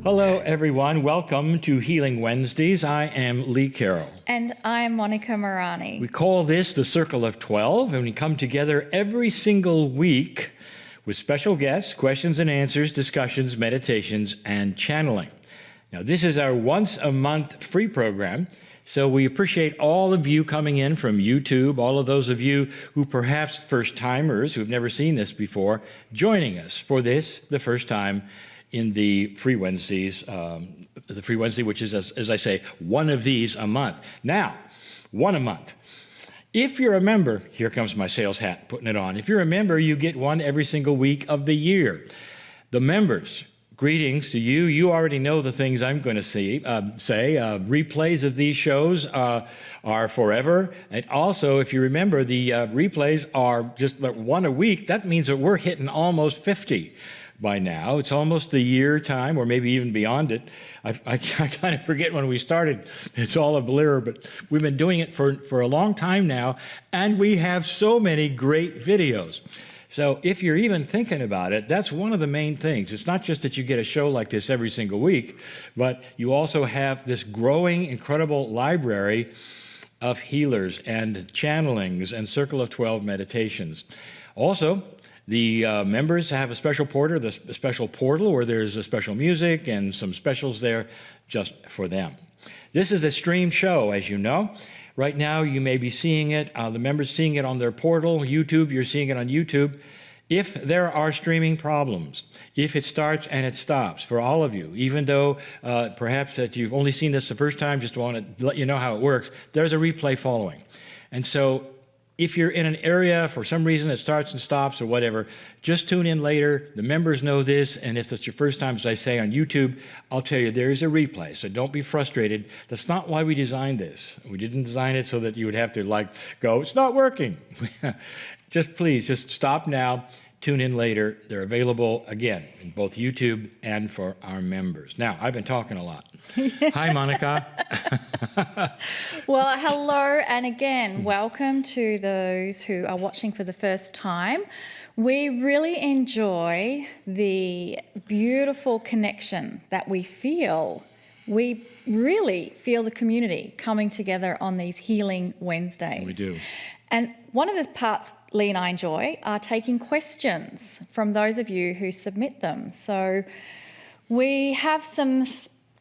Hello, everyone. Welcome to Healing Wednesdays. I am Lee Carroll. And I'm Monika Muranyi. We call this the Circle of 12, and we come together every single week with special guests, questions and answers, discussions, meditations, and channeling. Now, this is our once-a-month free program, so we appreciate all of you coming in from YouTube, all of those of you who perhaps first-timers who've never seen this before, joining us for this, the first time in the Free Wednesdays, the Free Wednesday, which is, as I say, one of these a month. Now, one a month. If you're a member, here comes my sales hat, putting it on. If you're a member, you get one every single week of the year. The members, greetings to you. You already know the things I'm going to say. Replays of these shows are forever. And also, if you remember, the replays are just one a week. That means that we're hitting almost 50 by now. It's almost a year time, or maybe even beyond it. I kind of forget when we started. It's all a blur, but we've been doing it for a long time now, and we have so many great videos. So if you're even thinking about it, that's one of the main things. It's not just that you get a show like this every single week, but you also have this growing, incredible library of healers and channelings and Circle of 12 meditations. Also, the members have a special portal where there's a special music and some specials there just for them. This is a streamed show, as you know. Right now, you may be seeing it, the members seeing it on their portal, YouTube, you're seeing it on YouTube. If there are streaming problems, if it starts and it stops for all of you, even though perhaps that you've only seen this the first time, just want to let you know how it works, there's a replay following. And so if you're in an area for some reason it starts and stops or whatever, just tune in later. The members know this, and if it's your first time, as I say, on YouTube, I'll tell you there is a replay, so don't be frustrated. That's not why we designed this. We didn't design it so that you would have to go, it's not working. Please stop now, tune in later. They're available, again, in both YouTube and for our members. Now, I've been talking a lot. Hi, Monika. Well, hello, and again, welcome to those who are watching for the first time. We really enjoy the beautiful connection that we feel. We really feel the community coming together on these Healing Wednesdays. We do. And one of the parts Lee and I enjoy are taking questions from those of you who submit them. So we have some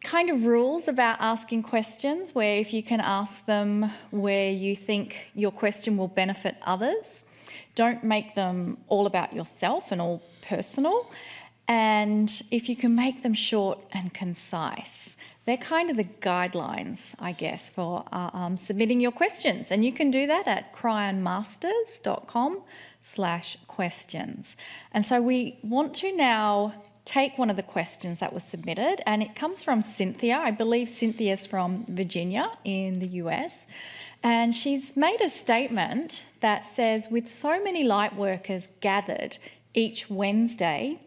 kind of rules about asking questions, where if you can ask them where you think your question will benefit others, don't make them all about yourself and all personal. And if you can make them short and concise, they're kind of the guidelines, I guess, for submitting your questions. And you can do that at cryonmasters.com/questions. And so we want to now take one of the questions that was submitted, and it comes from Cynthia. I believe Cynthia's from Virginia in the US. And she's made a statement that says, with so many light workers gathered each Wednesday,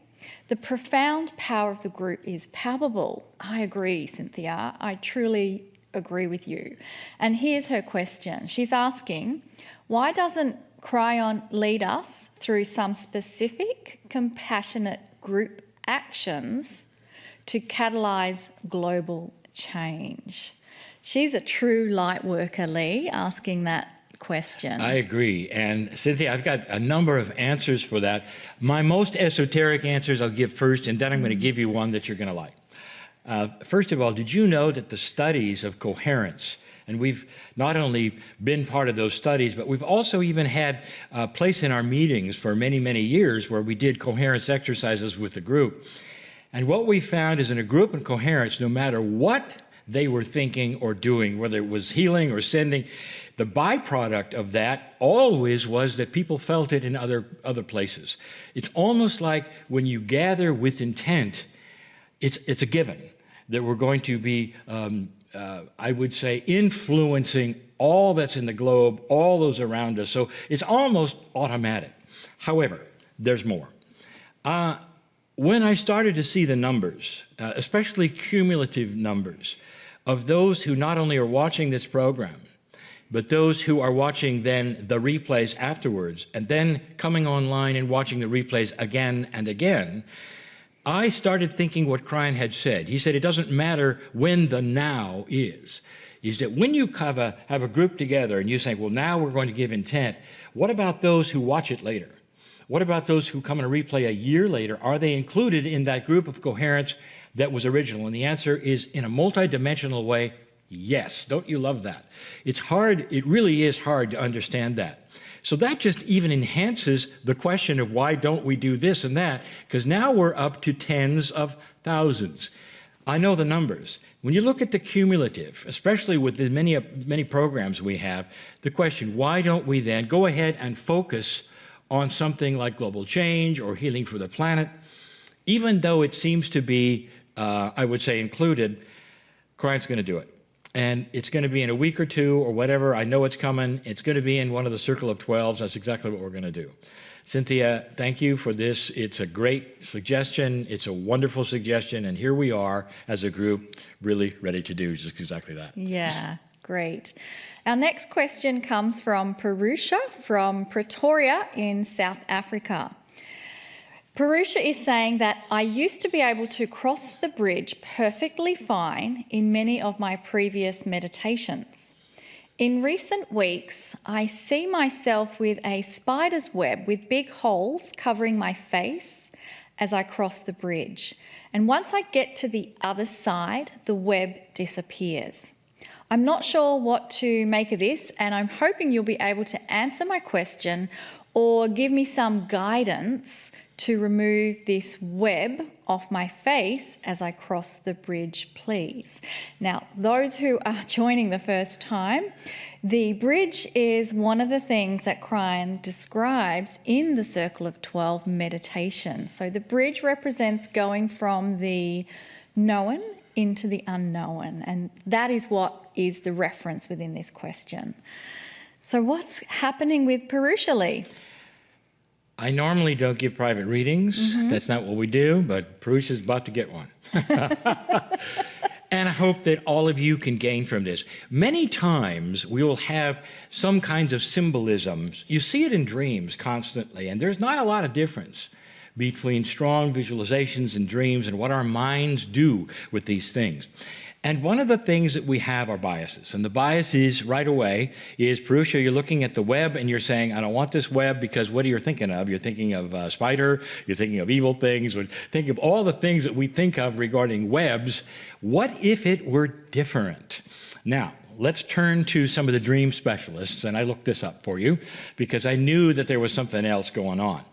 the profound power of the group is palpable. I agree, Cynthia. I truly agree with you. And here's her question. She's asking, why doesn't Kryon lead us through some specific compassionate group actions to catalyse global change? She's a true light worker, Lee, asking that question. I agree. And Cynthia, I've got a number of answers for that. My most esoteric answers I'll give first, and then I'm going to give you one that you're going to like. First of all, did you know that the studies of coherence, and we've not only been part of those studies, but we've also even had a place in our meetings for many, many years where we did coherence exercises with the group. And what we found is in a group in coherence, no matter what they were thinking or doing, whether it was healing or sending, the byproduct of that always was that people felt it in other places. It's almost like when you gather with intent, it's a given that we're going to be, I would say, influencing all that's in the globe, all those around us. So it's almost automatic. However, there's more. When I started to see the numbers, especially cumulative numbers, of those who not only are watching this program, but those who are watching then the replays afterwards, and then coming online and watching the replays again and again, I started thinking what Kryon had said. He said it doesn't matter when the now is that when you have a group together and you say, well, now we're going to give intent, what about those who watch it later? What about those who come and replay a year later? Are they included in that group of coherence that was original? And the answer is, in a multidimensional way, yes. Don't you love that? It's hard, it really is hard to understand that. So that just even enhances the question of why don't we do this and that, because now we're up to tens of thousands. I know the numbers. When you look at the cumulative, especially with the many programs we have, the question, why don't we then go ahead and focus on something like global change or healing for the planet, even though it seems to be, I would say, included, Kryon's going to do it. And it's going to be in a week or two or whatever. I know it's coming. It's going to be in one of the Circle of 12s. That's exactly what we're going to do. Cynthia, thank you for this. It's a great suggestion. It's a wonderful suggestion. And here we are as a group really ready to do just exactly that. Yeah, great. Our next question comes from Purusha from Pretoria in South Africa. Purusha is saying that I used to be able to cross the bridge perfectly fine in many of my previous meditations. In recent weeks, I see myself with a spider's web with big holes covering my face as I cross the bridge. And once I get to the other side, the web disappears. I'm not sure what to make of this, and I'm hoping you'll be able to answer my question or give me some guidance to remove this web off my face as I cross the bridge, please. Now, those who are joining the first time, the bridge is one of the things that Kryon describes in the Circle of 12 meditation. So the bridge represents going from the known into the unknown, and that is what is the reference within this question. So what's happening with Purusha, Lee? I normally don't give private readings. That's not what we do, but Purusha's about to get one. And I hope that all of you can gain from this. Many times we will have some kinds of symbolisms. You see it in dreams constantly, and there's not a lot of difference between strong visualizations and dreams and what our minds do with these things. And one of the things that we have are biases. And the biases right away is, Purusha, you're looking at the web and you're saying, I don't want this web because what are you thinking of? You're thinking of a spider, you're thinking of evil things, or thinking of all the things that we think of regarding webs. What if it were different? Now, let's turn to some of the dream specialists, and I looked this up for you because I knew that there was something else going on.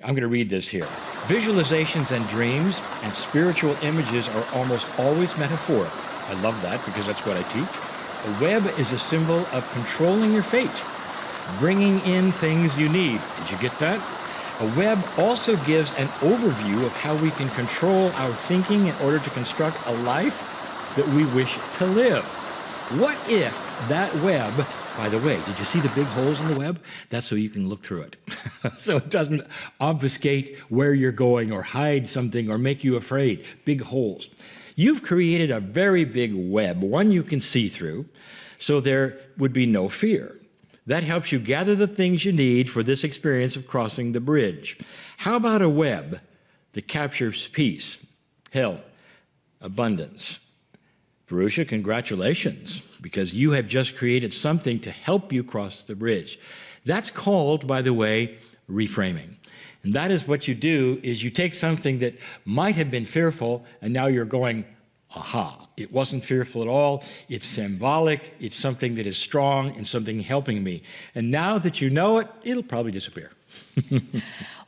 I'm going to read this here. Visualizations and dreams and spiritual images are almost always metaphoric. I love that because that's what I teach. A web is a symbol of controlling your fate, bringing in things you need. Did you get that? A web also gives an overview of how we can control our thinking in order to construct a life that we wish to live. What if that web, by the way, did you see the big holes in the web? That's so you can look through it. So it doesn't obfuscate where you're going or hide something or make you afraid. Big holes. You've created a very big web, one you can see through, so there would be no fear. That helps you gather the things you need for this experience of crossing the bridge. How about a web that captures peace, health, abundance? Purusha, congratulations, because you have just created something to help you cross the bridge. That's called, by the way, reframing. And that is what you do, is you take something that might have been fearful, and now you're going, aha, it wasn't fearful at all. It's symbolic. It's something that is strong and something helping me. And now that you know it, it'll probably disappear.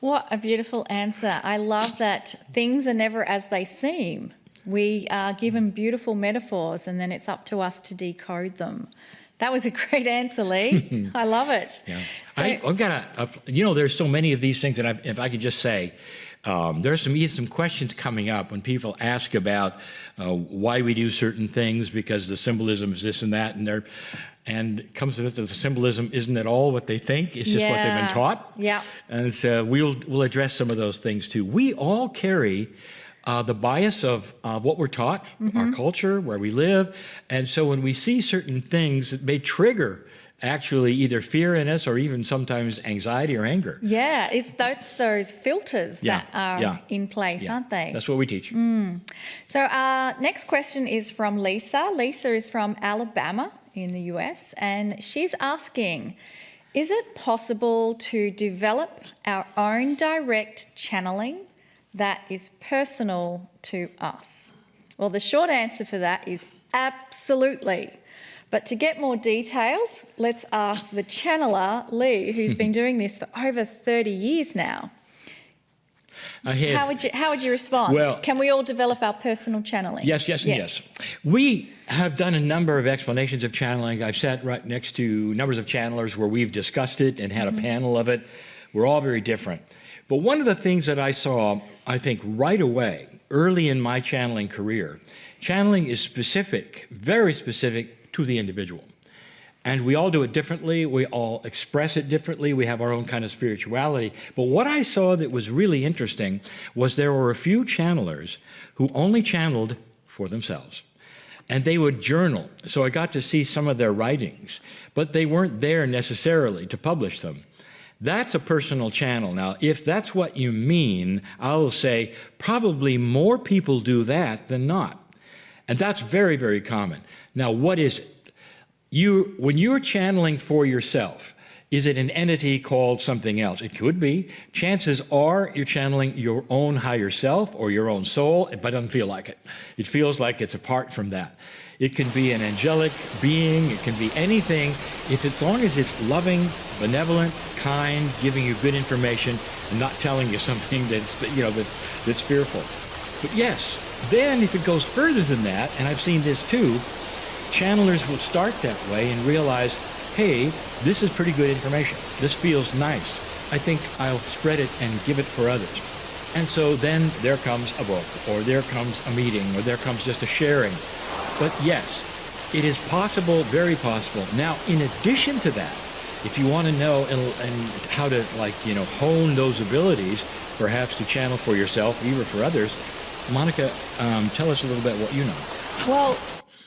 What a beautiful answer. I love that things are never as they seem. We are given beautiful metaphors, and then it's up to us to decode them. That was a great answer, Lee. I love it. Yeah. So, I've got there's so many of these things that if I could just say, there's some questions coming up when people ask about why we do certain things because the symbolism is this and that, and it comes to it that the symbolism isn't at all what they think. It's just what they've been taught. Yeah. And so we'll address some of those things too. We all carry the bias of what we're taught, our culture, where we live. And so when we see certain things that may trigger actually either fear in us or even sometimes anxiety or anger. Yeah, that's those filters Yeah, that are yeah, in place, Yeah, aren't they? that's what we teach. So our next question is from Lisa. Lisa is from Alabama in the US, and she's asking, is it possible to develop our own direct channeling that is personal to us? Well, the short answer for that is absolutely. But to get more details, let's ask the channeler, Lee, who's been doing this for over 30 years now. How would you respond? Well, can we all develop our personal channeling? Yes, and yes. We have done a number of explanations of channeling. I've sat right next to numbers of channelers where we've discussed it and had a panel of it. We're all very different. But one of the things that I saw, I think, right away, early in my channeling career, channeling is specific, very specific to the individual. And we all do it differently. We all express it differently. We have our own kind of spirituality. But what I saw that was really interesting was there were a few channelers who only channeled for themselves. And they would journal. So I got to see some of their writings, but they weren't there necessarily to publish them. That's a personal channel. Now, if that's what you mean, I will say probably more people do that than not. And that's very, very common. Now, what is it? When you're channeling for yourself, is it an entity called something else? It could be. Chances are you're channeling your own higher self or your own soul, but it doesn't feel like it. It feels like it's apart from that. It can be an angelic being. It can be anything. As long as it's loving, benevolent, kind, giving you good information, and not telling you something that's fearful. But yes, then if it goes further than that, and I've seen this too, channelers will start that way and realize, hey, this is pretty good information. This feels nice. I think I'll spread it and give it for others. And so then there comes a book, or there comes a meeting, or there comes just a sharing. But yes, it is possible, very possible. Now, in addition to that, if you want to know and how to hone those abilities, perhaps to channel for yourself, even for others, Monika, tell us a little bit what you know. Well,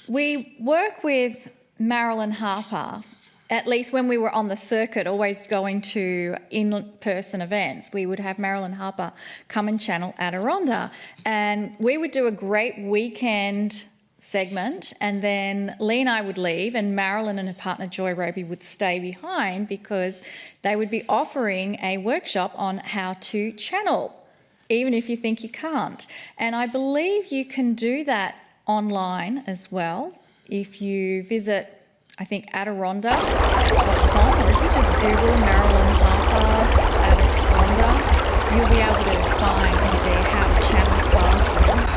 we work with Marilyn Harper, at least when we were on the circuit, always going to in-person events. We would have Marilyn Harper come and channel Adironda. And we would do a great weekend segment, and then Lee and I would leave, and Marilyn and her partner Joy Roby would stay behind because they would be offering a workshop on how to channel, even if you think you can't. And I believe you can do that online as well. If you visit, I think, Adironda.com, or if you just Google Marilyn Harper Adironda, you'll be able to find there how to channel classes.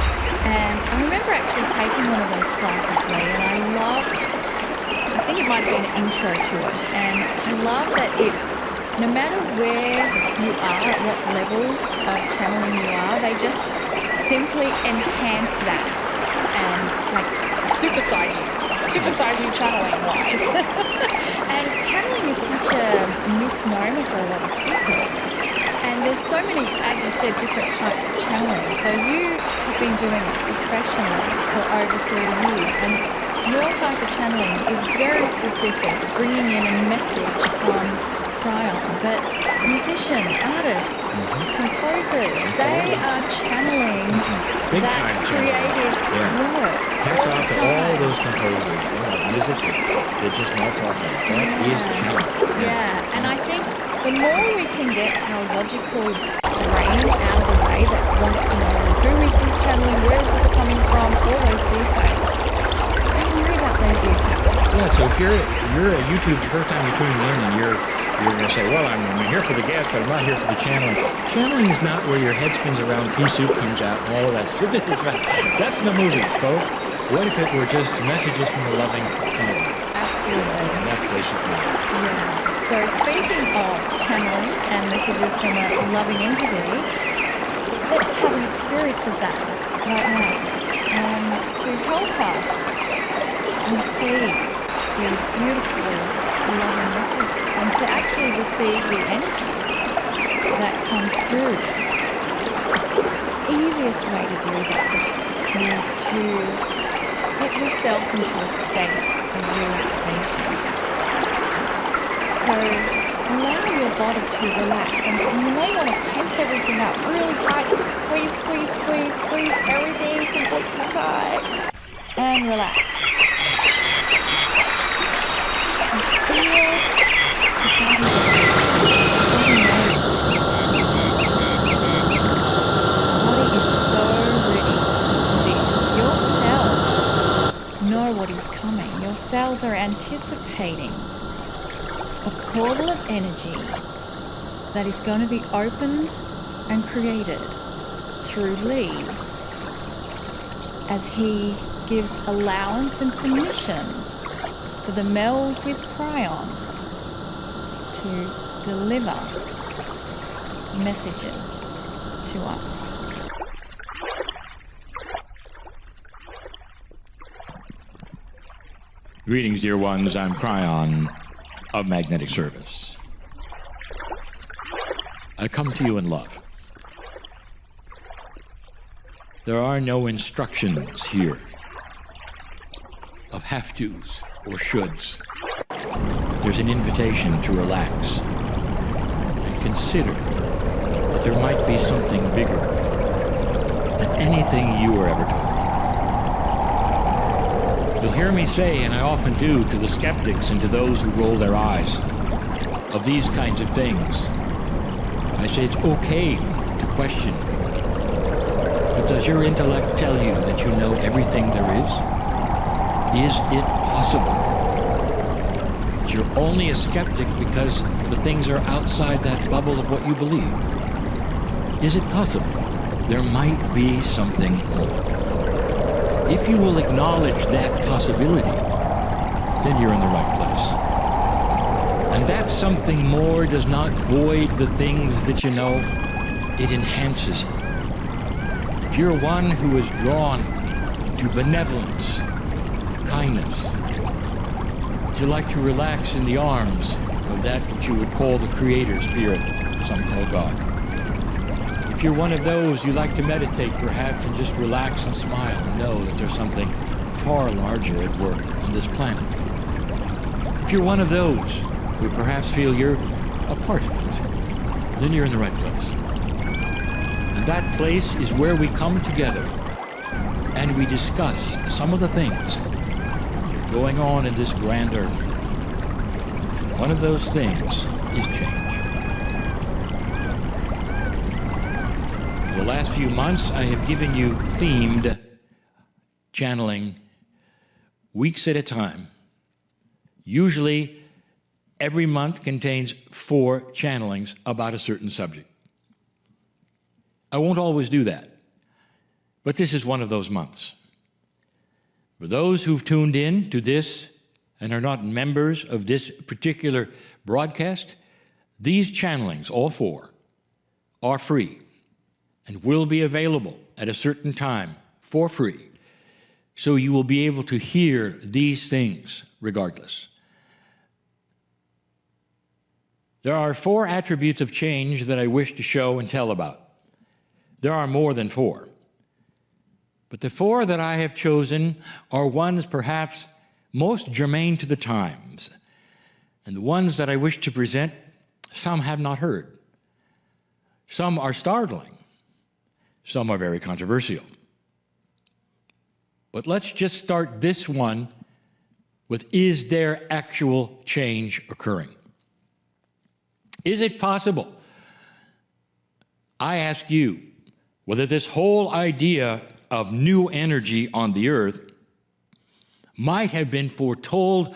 And I remember actually taking one of those classes, Lee, and I think it might have been an intro to it, and I love that it's, no matter where you are, at what level of channeling you are, they just simply enhance that and supersize you channeling wise. And channeling is such a misnomer for a lot of people. And there's so many, as you said, different types of channeling. So you have been doing it professionally for over 30 years, and your type of channeling is very specific, bringing in a message from Kryon. But musicians, artists, composers, they are channeling Big that time creative work. Hats off to all those composers. Music, they just not talking. That is channeling. Yeah, and I think the more we can get our logical brain out of the way that wants to know who is this channeling, where is this coming from, all those details. Don't worry about those details. Yeah, so if you're at YouTube the first time you're tuning in and you're going to say, well, I'm here for the guest, but I'm not here for the channeling. Channeling is not where your head spins around, pea soup comes out, and all of that. That's the movie, folks. What if it were just messages from the loving entity? Absolutely. And that's basically it. Yeah. So speaking of channeling and messages from a loving entity, let's have an experience of that right now. And to help us receive these beautiful loving messages and to actually receive the energy that comes through, the easiest way to do that is to get yourself into a state of relaxation. So allow your body to relax, and you may want to tense everything up really tight. Squeeze, squeeze, squeeze, squeeze everything completely tight. And relax. And feel the body relax. The body is so ready for this. Your cells know what is coming. Your cells are anticipating a portal of energy that is going to be opened and created through Lee as he gives allowance and permission for the meld with Kryon to deliver messages to us. Greetings, dear ones. I'm Kryon of Magnetic Service. I come to you in love. There are no instructions here of have-tos or shoulds. There's an invitation to relax and consider that there might be something bigger than anything you were ever taught. You'll hear me say, and I often do, to the skeptics and to those who roll their eyes of these kinds of things, I say it's okay to question. But does your intellect tell you that you know everything there is? Is it possible that you're only a skeptic because the things are outside that bubble of what you believe? Is it possible there might be something more? If you will acknowledge that possibility, then you're in the right place. And that something more does not void the things that you know, it enhances it. If you're one who is drawn to benevolence, kindness, would you like to relax in the arms of that which you would call the Creator Spirit, some call God? If you're one of those, you like to meditate perhaps and just relax and smile and know that there's something far larger at work on this planet. If you're one of those who perhaps feel you're a part of it, then you're in the right place. And that place is where we come together and we discuss some of the things that are going on in this grand earth. And one of those things is change. For the last few months, I have given you themed channeling weeks at a time. Usually, every month contains 4 channelings about a certain subject. I won't always do that, but this is one of those months. For those who've tuned in to this and are not members of this particular broadcast, these channelings, all 4, are free and will be available at a certain time for free. So you will be able to hear these things regardless. There are 4 attributes of change that I wish to show and tell about. There are more than 4. But the 4 that I have chosen are ones perhaps most germane to the times. And the ones that I wish to present, some have not heard. Some are startling. Some are very controversial. But let's just start this one with, is there actual change occurring? Is it possible, I ask you, whether this whole idea of new energy on the earth might have been foretold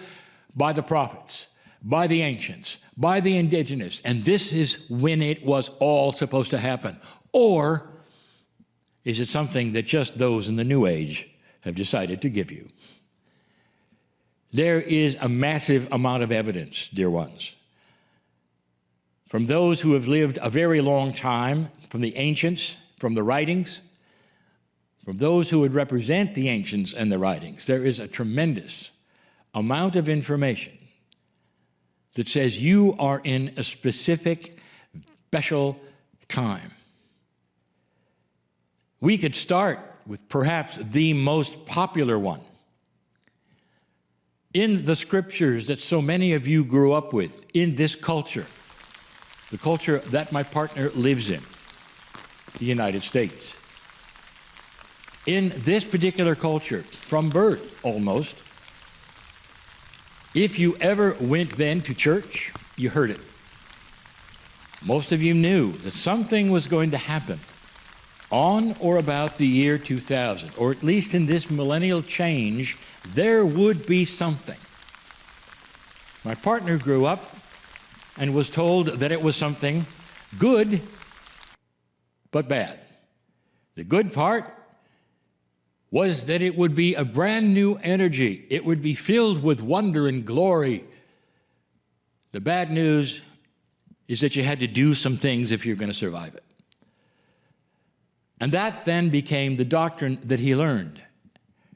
by the prophets, by the ancients, by the indigenous, and this is when it was all supposed to happen? Or is it something that just those in the New Age have decided to give you? There is a massive amount of evidence, dear ones, from those who have lived a very long time, from the ancients, from the writings, from those who would represent the ancients and the writings. There is a tremendous amount of information that says you are in a specific, special time. We could start with perhaps the most popular one. in the scriptures that so many of you grew up with, in this culture, the culture that my partner lives in, the United States. In this particular culture, from birth almost, if you ever went then to church, you heard it. Most of you knew that something was going to happen on or about the year 2000, or at least in this millennial change, there would be something. My partner grew up and was told that it was something good, but bad. The good part was that it would be a brand new energy. It would be filled with wonder and glory. The bad news is that you had to do some things if you're going to survive it. And that then became the doctrine that he learned.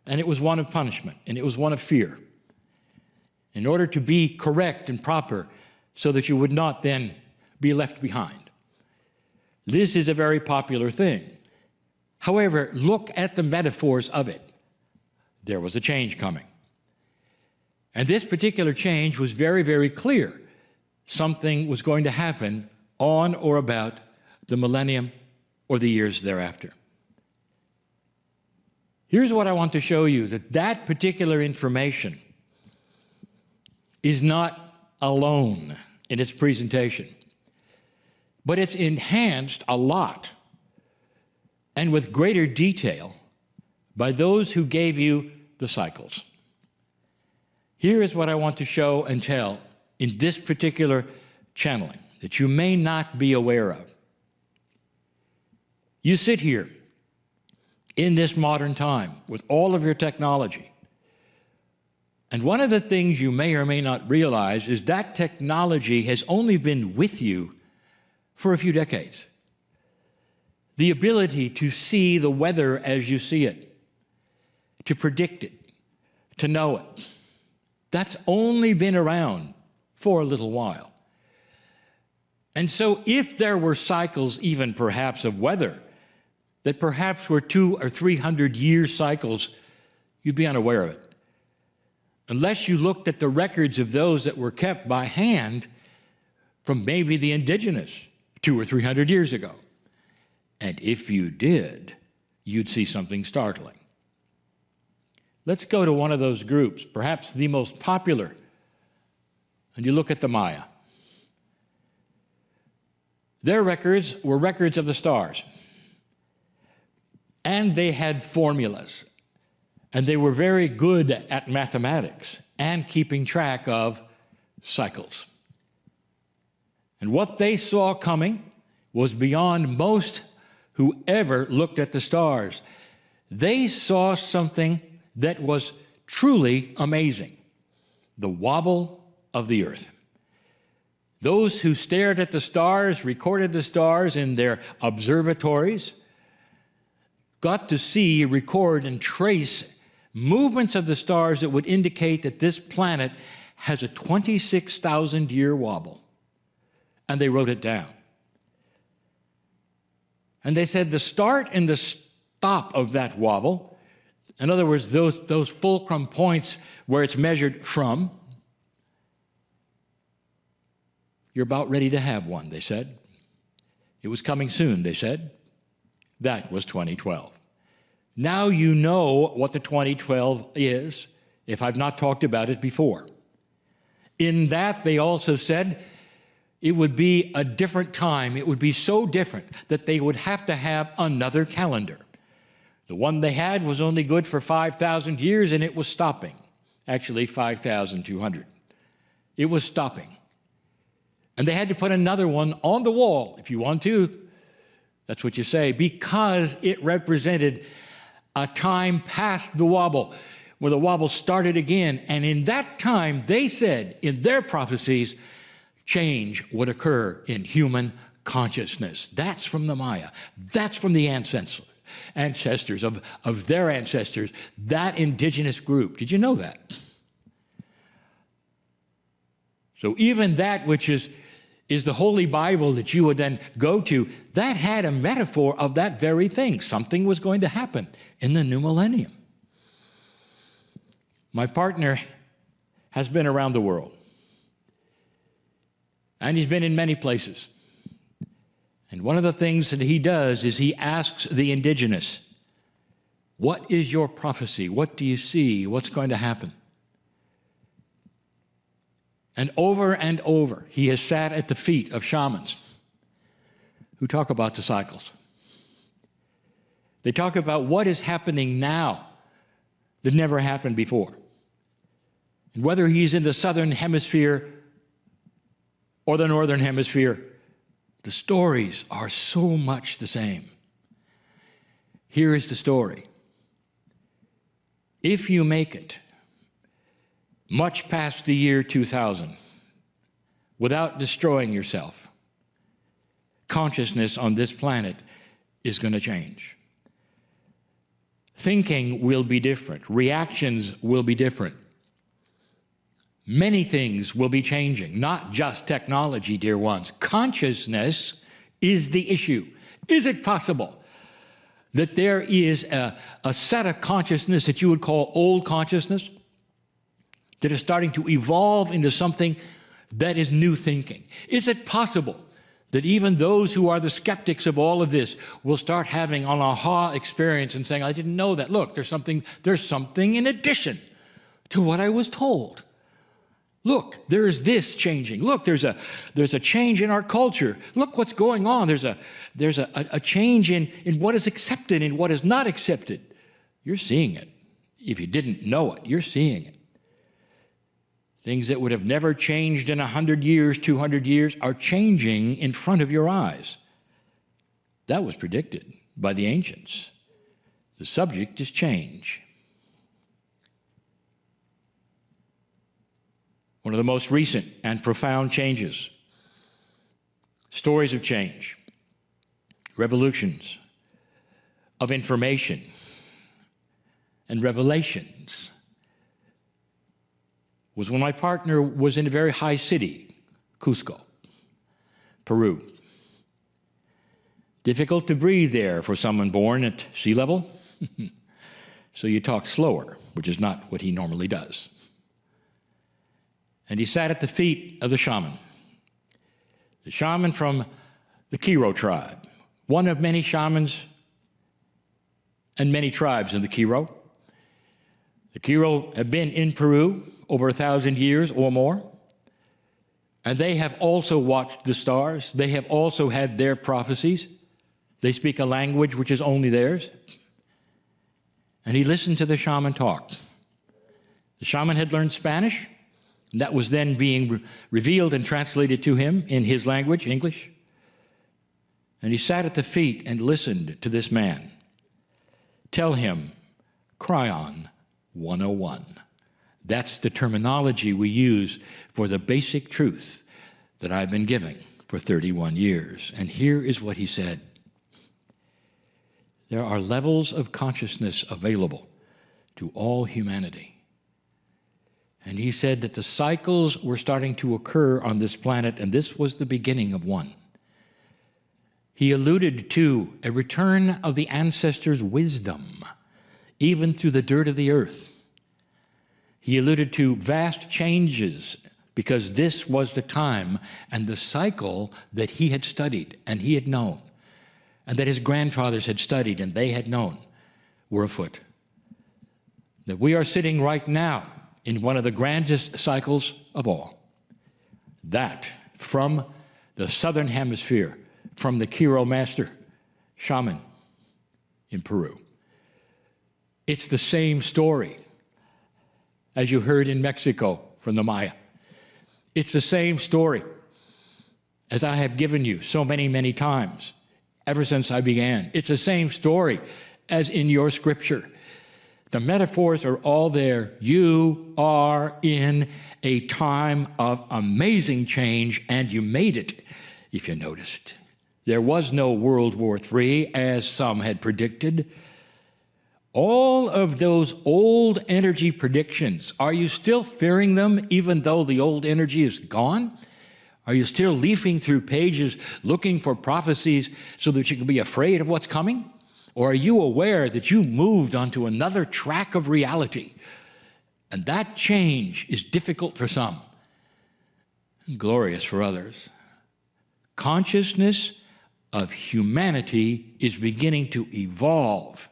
And it was one of punishment, and it was one of fear. In order to be correct and proper, so that you would not then be left behind. This is a very popular thing. However, look at the metaphors of it. There was a change coming. And this particular change was very, very clear. Something was going to happen on or about the millennium or the years thereafter. Here's what I want to show you, that particular information is not alone in its presentation, but it's enhanced a lot and with greater detail by those who gave you the cycles. Here is what I want to show and tell in this particular channeling that you may not be aware of. You sit here in this modern time with all of your technology, and one of the things you may or may not realize is that technology has only been with you for a few decades. The ability to see the weather as you see it, to predict it, to know it, that's only been around for a little while. And so if there were cycles, even perhaps of weather, that perhaps were 200 or 300 year cycles, you'd be unaware of it. Unless you looked at the records of those that were kept by hand from maybe the indigenous 200 or 300 years ago. And if you did, you'd see something startling. Let's go to one of those groups, perhaps the most popular, and you look at the Maya. Their records were records of the stars. And they had formulas. And they were very good at mathematics and keeping track of cycles. And what they saw coming was beyond most who ever looked at the stars. They saw something that was truly amazing: the wobble of the earth. Those who stared at the stars, recorded the stars in their observatories, got to see, record, and trace movements of the stars that would indicate that this planet has a 26,000-year wobble. And they wrote it down. And they said the start and the stop of that wobble, in other words, those fulcrum points where it's measured from, you're about ready to have one, they said. It was coming soon, they said. That was 2012. Now you know what the 2012 is, if I've not talked about it before. In that, they also said it would be a different time. It would be so different that they would have to have another calendar. The one they had was only good for 5,000 years, and it was stopping. Actually, 5,200. It was stopping. And they had to put another one on the wall, if you want to. That's what you say, because it represented a time past the wobble, where the wobble started again. And in that time, they said, in their prophecies, change would occur in human consciousness. That's from the Maya. That's from the ancestors of their ancestors, that indigenous group. Did you know that? So even that which is the Holy Bible that you would then go to, that had a metaphor of that very thing. Something was going to happen in the new millennium. My partner has been around the world. And he's been in many places. And one of the things that he does is he asks the indigenous, what is your prophecy? What do you see? What's going to happen? And over, he has sat at the feet of shamans who talk about the cycles. They talk about what is happening now that never happened before. And whether he's in the southern hemisphere or the northern hemisphere, the stories are so much the same. Here is the story. If you make it much past the year 2000 without destroying yourself, consciousness on this planet is going to change. Thinking will be different. Reactions will be different. Many things will be changing, not just technology, dear ones. Consciousness is the issue. Is it possible that there is a set of consciousness that you would call old consciousness that is starting to evolve into something that is new thinking? Is it possible that even those who are the skeptics of all of this will start having an aha experience and saying, I didn't know that. Look, there's something in addition to what I was told. Look, there's this changing. Look, there's a change in our culture. Look what's going on. There's a change in what is accepted and what is not accepted. You're seeing it. If you didn't know it, you're seeing it. Things that would have never changed in 100 years, 200 years, are changing in front of your eyes. That was predicted by the ancients. The subject is change. One of the most recent and profound changes, stories of change, revolutions of information and revelations, was when my partner was in a very high city, Cusco, Peru. Difficult to breathe there for someone born at sea level, so you talk slower, which is not what he normally does. And he sat at the feet of the shaman from the Kryon tribe, one of many shamans and many tribes in the Kryon. The Kryon have been in Peru over 1,000 years or more, and they have also watched the stars. They have also had their prophecies. They speak a language which is only theirs. And he listened to the shaman talk. The shaman had learned Spanish, and that was then being revealed and translated to him in his language, English. And he sat at the feet and listened to this man tell him Kryon 101. That's the terminology we use for the basic truth that I've been giving for 31 years. And here is what he said. There are levels of consciousness available to all humanity. And he said that the cycles were starting to occur on this planet, and this was the beginning of one. He alluded to a return of the ancestors' wisdom, even through the dirt of the earth. He alluded to vast changes because this was the time and the cycle that he had studied and he had known, and that his grandfathers had studied and they had known were afoot. That we are sitting right now in one of the grandest cycles of all. That from the southern hemisphere, from the Kryon master, shaman in Peru. It's the same story as you heard in Mexico from the Maya. It's the same story as I have given you so many, many times ever since I began. It's the same story as in your scripture. The metaphors are all there. You are in a time of amazing change, and you made it, if you noticed. There was no World War III, as some had predicted. All of those old energy predictions, are you still fearing them even though the old energy is gone? Are you still leafing through pages looking for prophecies so that you can be afraid of what's coming? Or are you aware that you moved onto another track of reality And that change is difficult for some, glorious for others. Consciousness of humanity is beginning to evolve.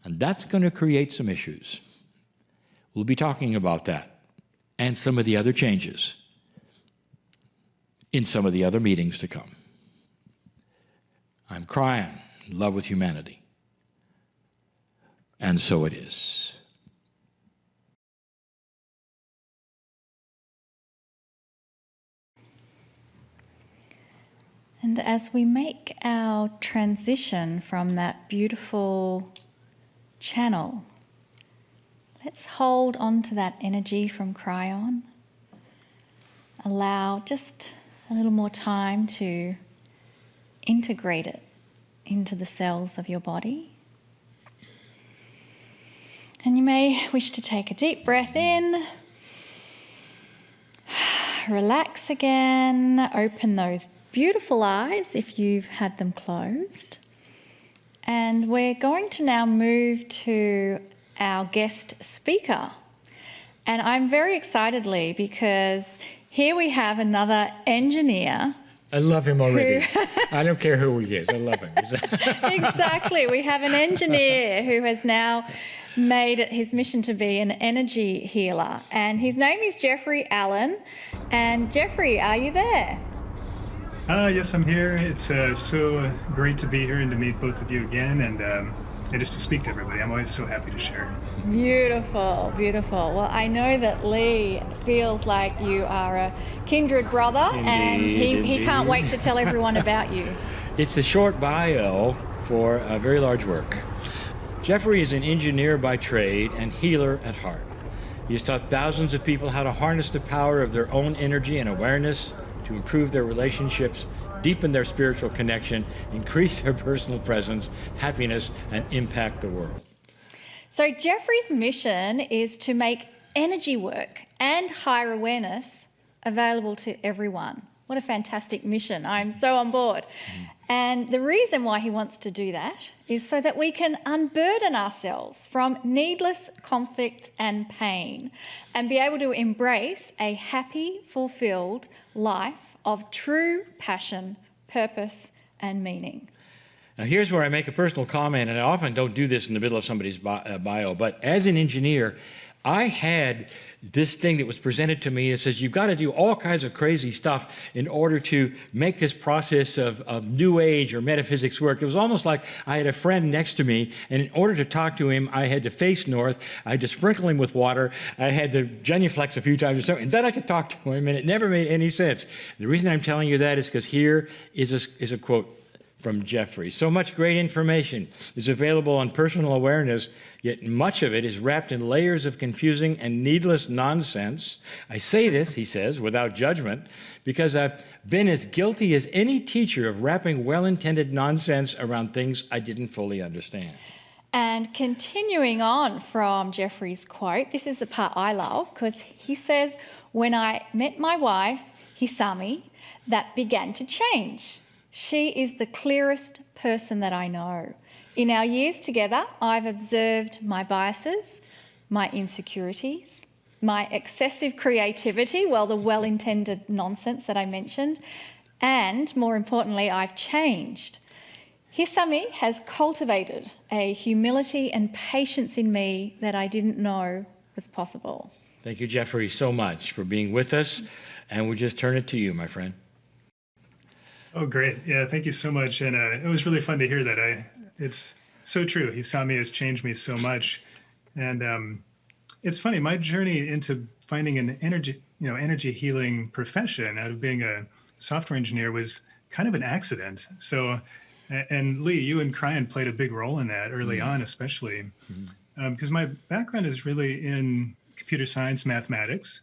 And that's going to create some issues. We'll be talking about that and some of the other changes in some of the other meetings to come. I'm Kryon, in love with humanity. And so it is. And as we make our transition from that beautiful channel, let's hold on to that energy from Kryon. Allow just a little more time to integrate it into the cells of your body. And you may wish to take a deep breath in, relax again, open those beautiful eyes if you've had them closed. And we're going to now move to our guest speaker. And I'm very excited, Lee, because here we have another engineer. I love him already. I don't care who he is. I love him. Exactly. We have an engineer who has now made it his mission to be an energy healer. And his name is Jeffrey Allen. And Jeffrey, are you there? Yes, I'm here. It's so great to be here and to meet both of you again, and just to speak to everybody. I'm always so happy to share. Beautiful, beautiful. Well, I know that Lee feels like you are a kindred brother, and he can't wait to tell everyone about you. It's a short bio for a very large work. Jeffrey is an engineer by trade and healer at heart. He has taught thousands of people how to harness the power of their own energy and awareness to improve their relationships, deepen their spiritual connection, increase their personal presence, happiness, and impact the world. So Jeffrey's mission is to make energy work and higher awareness available to everyone. What a fantastic mission. I'm so on board. And the reason why he wants to do that is so that we can unburden ourselves from needless conflict and pain and be able to embrace a happy, fulfilled life of true passion, purpose, and meaning. Now, here's where I make a personal comment, and I often don't do this in the middle of somebody's bio, but as an engineer, I had this thing that was presented to me that says you've got to do all kinds of crazy stuff in order to make this process of New Age or metaphysics work. It was almost like I had a friend next to me, and in order to talk to him, I had to face north, I had to sprinkle him with water, I had to genuflex a few times or so, and then I could talk to him, and it never made any sense. The reason I'm telling you that is because here is a quote from Jeffrey. So much great information is available on personal awareness, yet much of it is wrapped in layers of confusing and needless nonsense. I say this, he says, without judgment, because I've been as guilty as any teacher of wrapping well-intended nonsense around things I didn't fully understand. And continuing on from Jeffrey's quote, this is the part I love, because he says, when I met my wife, Hisami, that began to change. She is the clearest person that I know. In our years together, I've observed my biases, my insecurities, my excessive creativity, the well-intended nonsense that I mentioned, and more importantly, I've changed. Hisami has cultivated a humility and patience in me that I didn't know was possible. Thank you, Jeffrey, so much for being with us, and we'll just turn it to you, my friend. Oh, great. Yeah, thank you so much. And it was really fun to hear that. It's so true. Hisami has changed me so much. And it's funny, my journey into finding an energy healing profession out of being a software engineer was kind of an accident. So, and Lee, you and Kryon played a big role in that early on, especially, because my background is really in computer science, mathematics.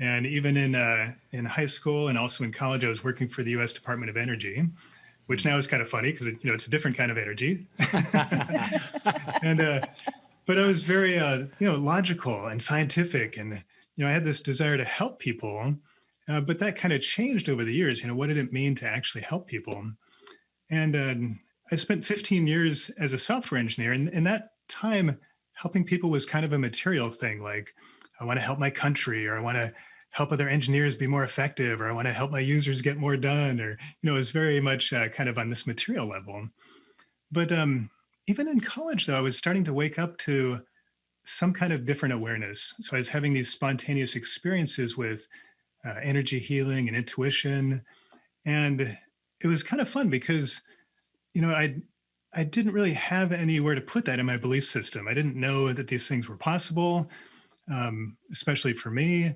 And even in high school and also in college, I was working for the U.S. Department of Energy, which now is kind of funny because it's a different kind of energy. But I was very logical and scientific, and I had this desire to help people. But that kind of changed over the years. What did it mean to actually help people? And I spent 15 years as a software engineer, and in that time, helping people was kind of a material thing. Like, I want to help my country, or I want to help other engineers be more effective, or I want to help my users get more done, or, it's very much kind of on this material level. But even in college, though, I was starting to wake up to some kind of different awareness. So I was having these spontaneous experiences with energy healing and intuition. And it was kind of fun because, I didn't really have anywhere to put that in my belief system. I didn't know that these things were possible, especially for me.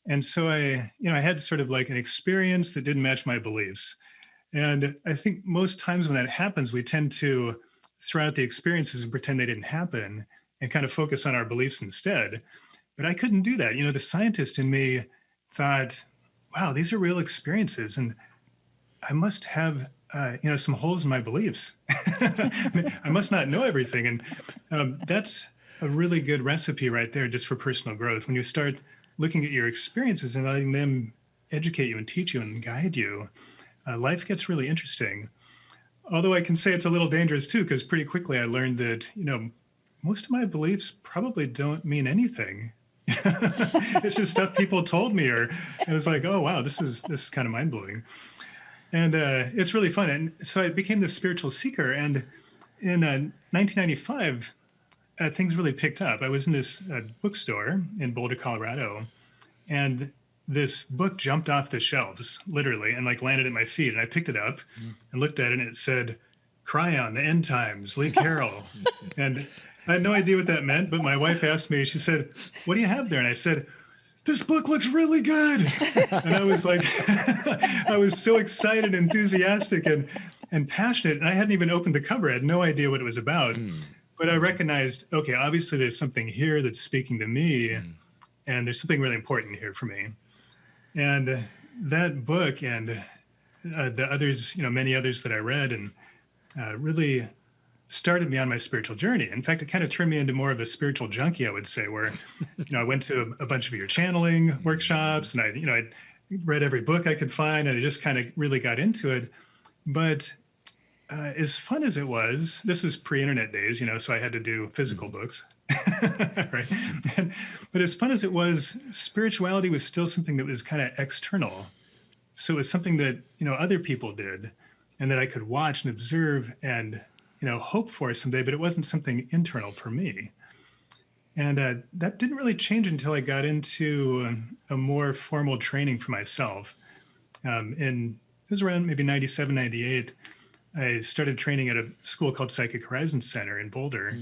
And so I had sort of like an experience that didn't match my beliefs. And I think most times when that happens, we tend to throw out the experiences and pretend they didn't happen and kind of focus on our beliefs instead. But I couldn't do that. The scientist in me thought, wow, these are real experiences. And I must have, some holes in my beliefs. I must not know everything. And that's a really good recipe right there just for personal growth. When you start looking at your experiences and letting them educate you and teach you and guide you, life gets really interesting. Although I can say it's a little dangerous too, because pretty quickly I learned that, most of my beliefs probably don't mean anything. It's just stuff people told me, and it was like, oh wow, this is kind of mind blowing, and it's really fun. And so I became this spiritual seeker. And in 1995, things really picked up. I was in this bookstore in Boulder, Colorado, and this book jumped off the shelves, literally, and like landed at my feet. And I picked it up and looked at it, and it said, Kryon, The End Times, Lee Carroll. And I had no idea what that meant, but my wife asked me, she said, what do you have there? And I said, this book looks really good. And I was like, I was so excited, enthusiastic, and passionate. And I hadn't even opened the cover. I had no idea what it was about. But I recognized, okay, obviously there's something here that's speaking to me, and there's something really important here for me. And that book and the others, many others that I read, and really started me on my spiritual journey. In fact, it kind of turned me into more of a spiritual junkie, I would say, where, I went to a bunch of your channeling workshops, and I read every book I could find, and I just kind of really got into it. But as fun as it was, this was pre-internet days, so I had to do physical books, right? But as fun as it was, spirituality was still something that was kind of external. So it was something that, other people did, and that I could watch and observe and, hope for someday, but it wasn't something internal for me. And that didn't really change until I got into a more formal training for myself. It was around maybe 97, 98. I started training at a school called Psychic Horizon Center in Boulder.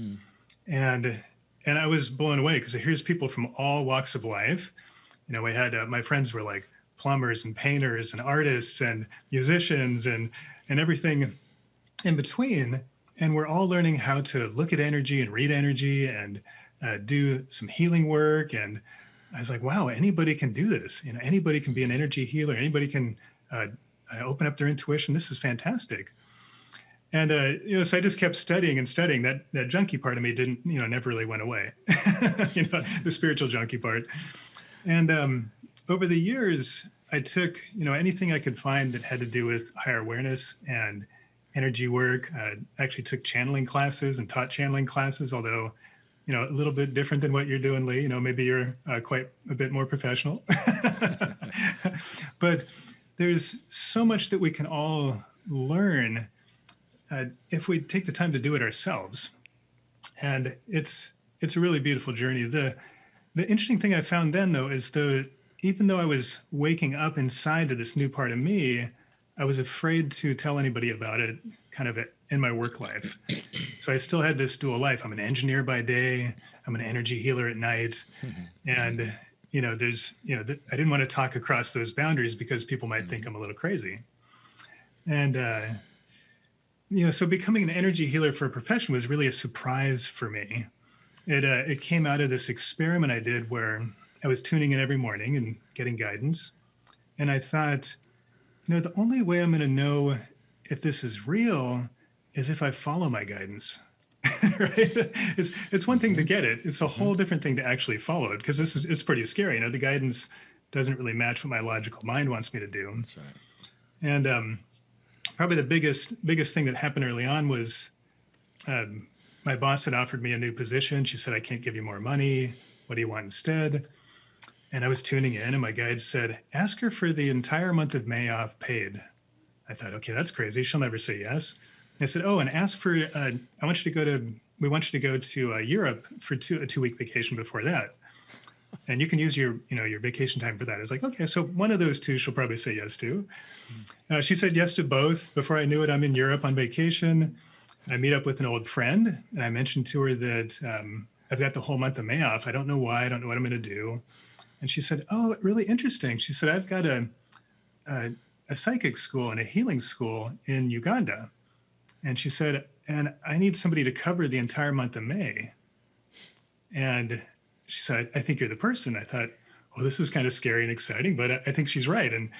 And I was blown away because here's people from all walks of life. We had, my friends were like plumbers and painters and artists and musicians and everything in between. And we're all learning how to look at energy and read energy and do some healing work. And I was like, wow, anybody can do this. Anybody can be an energy healer. Anybody can open up their intuition. This is fantastic. And, so I just kept studying and studying. That junkie part of me didn't, never really went away, the spiritual junkie part. And over the years, I took, anything I could find that had to do with higher awareness and energy work. I actually took channeling classes and taught channeling classes, although, a little bit different than what you're doing, Lee. Maybe you're quite a bit more professional. But there's so much that we can all learn if we take the time to do it ourselves. And it's a really beautiful journey. The interesting thing I found then, though, is even though I was waking up inside to this new part of me, I was afraid to tell anybody about it kind of in my work life. So I still had this dual life. I'm an engineer by day. I'm an energy healer at night. And, I didn't want to talk across those boundaries because people might think I'm a little crazy. And, so becoming an energy healer for a profession was really a surprise for me. It came out of this experiment I did where I was tuning in every morning and getting guidance. And I thought, the only way I'm going to know if this is real is if I follow my guidance, right? It's one thing to get it. It's a whole different thing to actually follow it, because it's pretty scary. The guidance doesn't really match what my logical mind wants me to do. That's right. And probably the biggest thing that happened early on was my boss had offered me a new position. She said, I can't give you more money. What do you want instead? And I was tuning in, and my guide said, ask her for the entire month of May off paid. I thought, okay, that's crazy. She'll never say yes. I said, oh, and ask for, we want you to go to Europe for a 2-week vacation before that. And you can use your vacation time for that. I was like, okay, so one of those two she'll probably say yes to. She said yes to both. Before I knew it, I'm in Europe on vacation. I meet up with an old friend, and I mentioned to her that I've got the whole month of May off. I don't know why. I don't know what I'm going to do. And she said, oh, really interesting. She said, I've got a psychic school and a healing school in Uganda. And she said, and I need somebody to cover the entire month of May. And she said, I think you're the person. I thought, well, this is kind of scary and exciting, but I think she's right. And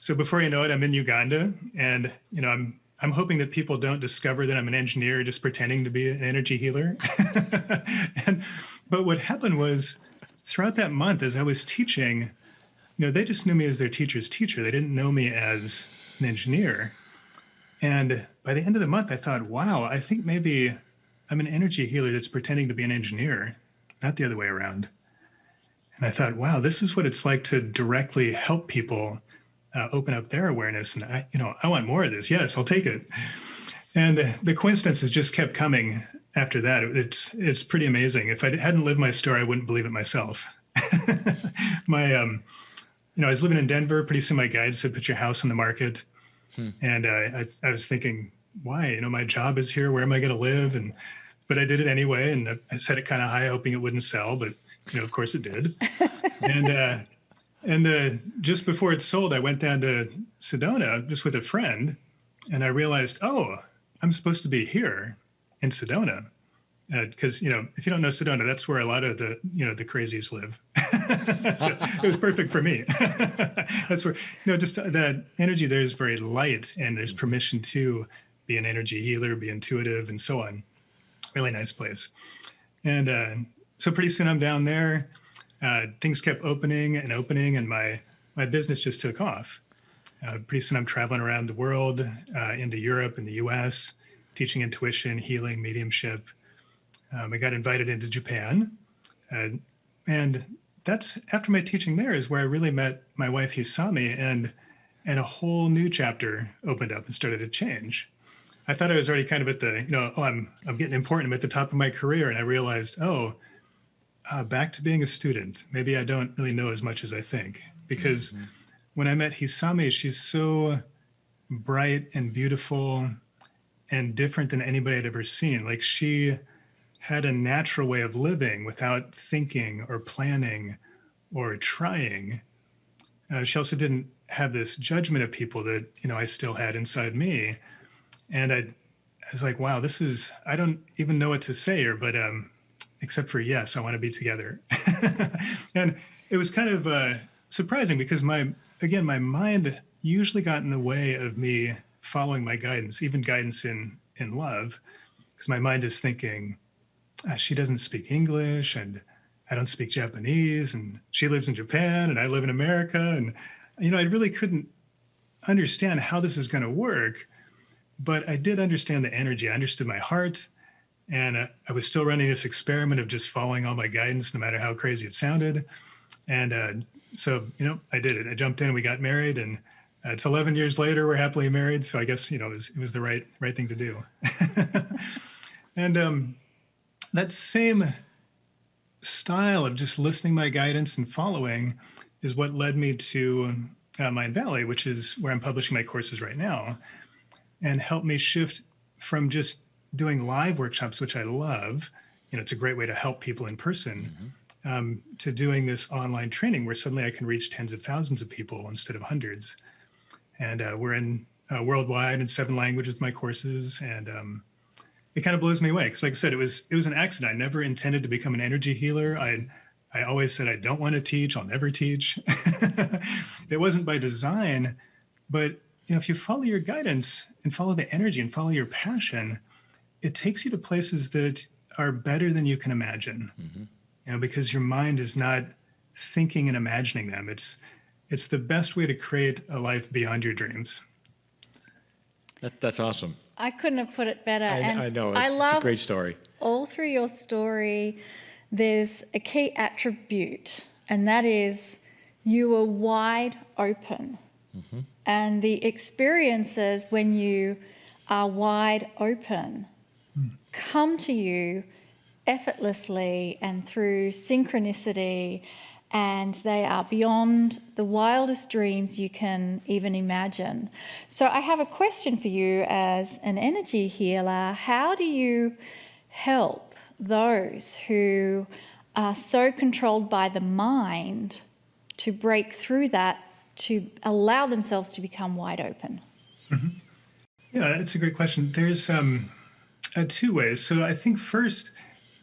so before you know it, I'm in Uganda, and I'm hoping that people don't discover that I'm an engineer just pretending to be an energy healer. But what happened was, throughout that month, as I was teaching, they just knew me as their teacher's teacher. They didn't know me as an engineer. And by the end of the month, I thought, wow, I think maybe I'm an energy healer that's pretending to be an engineer, not the other way around. And I thought, wow, this is what it's like to directly help people open up their awareness. And I want more of this. Yes, I'll take it. And the coincidences just kept coming after that. It's pretty amazing. If I hadn't lived my story, I wouldn't believe it myself. I was living in Denver. Pretty soon my guide said, put your house on the market. And I was thinking, why? My job is here. Where am I going to live? But I did it anyway. And I set it kind of high, hoping it wouldn't sell. But, of course it did. And just before it sold, I went down to Sedona just with a friend. And I realized, oh, I'm supposed to be here in Sedona. Because, if you don't know Sedona, that's where a lot of the crazies live. So it was perfect for me. That's where, just that energy there is very light, and there's permission to be an energy healer, be intuitive, and so on. Really nice place. And so pretty soon I'm down there. Things kept opening, and my business just took off. Pretty soon I'm traveling around the world, into Europe and the US, teaching intuition, healing, mediumship. I got invited into Japan. And that's, after my teaching there, is where I really met my wife Hisami, and a whole new chapter opened up and started to change. I thought I was already kind of at the, I'm getting important. I'm at the top of my career. And I realized, back to being a student. Maybe I don't really know as much as I think, because when I met Hisami, she's so bright and beautiful and different than anybody I'd ever seen. Like, she had a natural way of living without thinking or planning or trying. She also didn't have this judgment of people that, I still had inside me. And I was like, wow, I don't even know what to say here, but except for, yes, I want to be together. And it was kind of surprising, because my mind usually got in the way of me following my guidance, even guidance in love, because my mind is thinking, she doesn't speak English, and I don't speak Japanese, and she lives in Japan and I live in America. And, I really couldn't understand how this is going to work, but I did understand the energy. I understood my heart, and I was still running this experiment of just following all my guidance, no matter how crazy it sounded. And so, I did it. I jumped in and we got married, and it's 11 years later, we're happily married. So I guess, it was the right thing to do. And that same style of just listening my guidance and following is what led me to Mind Valley, which is where I'm publishing my courses right now, and helped me shift from just doing live workshops, which I love. It's a great way to help people in person, to doing this online training where suddenly I can reach tens of thousands of people instead of hundreds. And we're in worldwide in 7 languages with my courses. And it kind of blows me away, because like I said, it was an accident. I never intended to become an energy healer. I always said, I don't want to teach. I'll never teach. It wasn't by design, but if you follow your guidance and follow the energy and follow your passion, it takes you to places that are better than you can imagine. Because your mind is not thinking and imagining them. It's the best way to create a life beyond your dreams. That's awesome. I couldn't have put it better. I know. I It's love a great story. all through your story, there's a key attribute, and that is you were wide open. Mm-hmm. And the experiences when you are wide open come to you effortlessly and through synchronicity, and they are beyond the wildest dreams you can even imagine. So I have a question for you as an energy healer. How do you help those who are so controlled by the mind to break through that, to allow themselves to become wide open? Mm-hmm. Yeah, that's a great question. There's two ways. So I think first,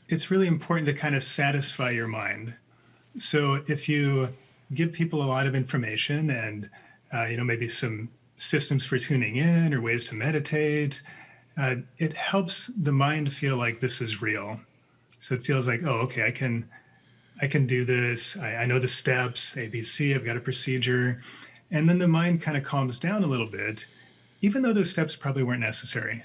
it's really important to kind of satisfy your mind. So if you give people a lot of information and, maybe some systems for tuning in or ways to meditate, it helps the mind feel like this is real. So it feels like, oh, okay, I can do this. I know the steps, ABC, I've got a procedure. And then the mind kind of calms down a little bit, even though those steps probably weren't necessary.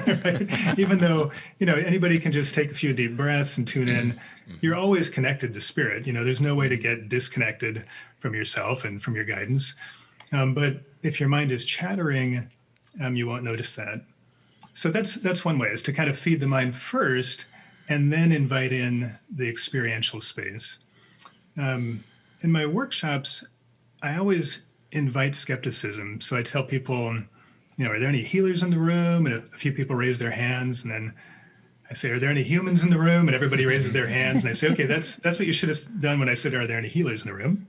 Right? Even though, anybody can just take a few deep breaths and tune in. You're always connected to spirit. There's no way to get disconnected from yourself and from your guidance. But if your mind is chattering, you won't notice that. So that's one way, is to kind of feed the mind first and then invite in the experiential space. In my workshops, I always invite skepticism. So I tell people, are there any healers in the room? And a few people raise their hands. And then I say, are there any humans in the room? And everybody raises their hands. And I say, okay, that's what you should have done when I said, are there any healers in the room?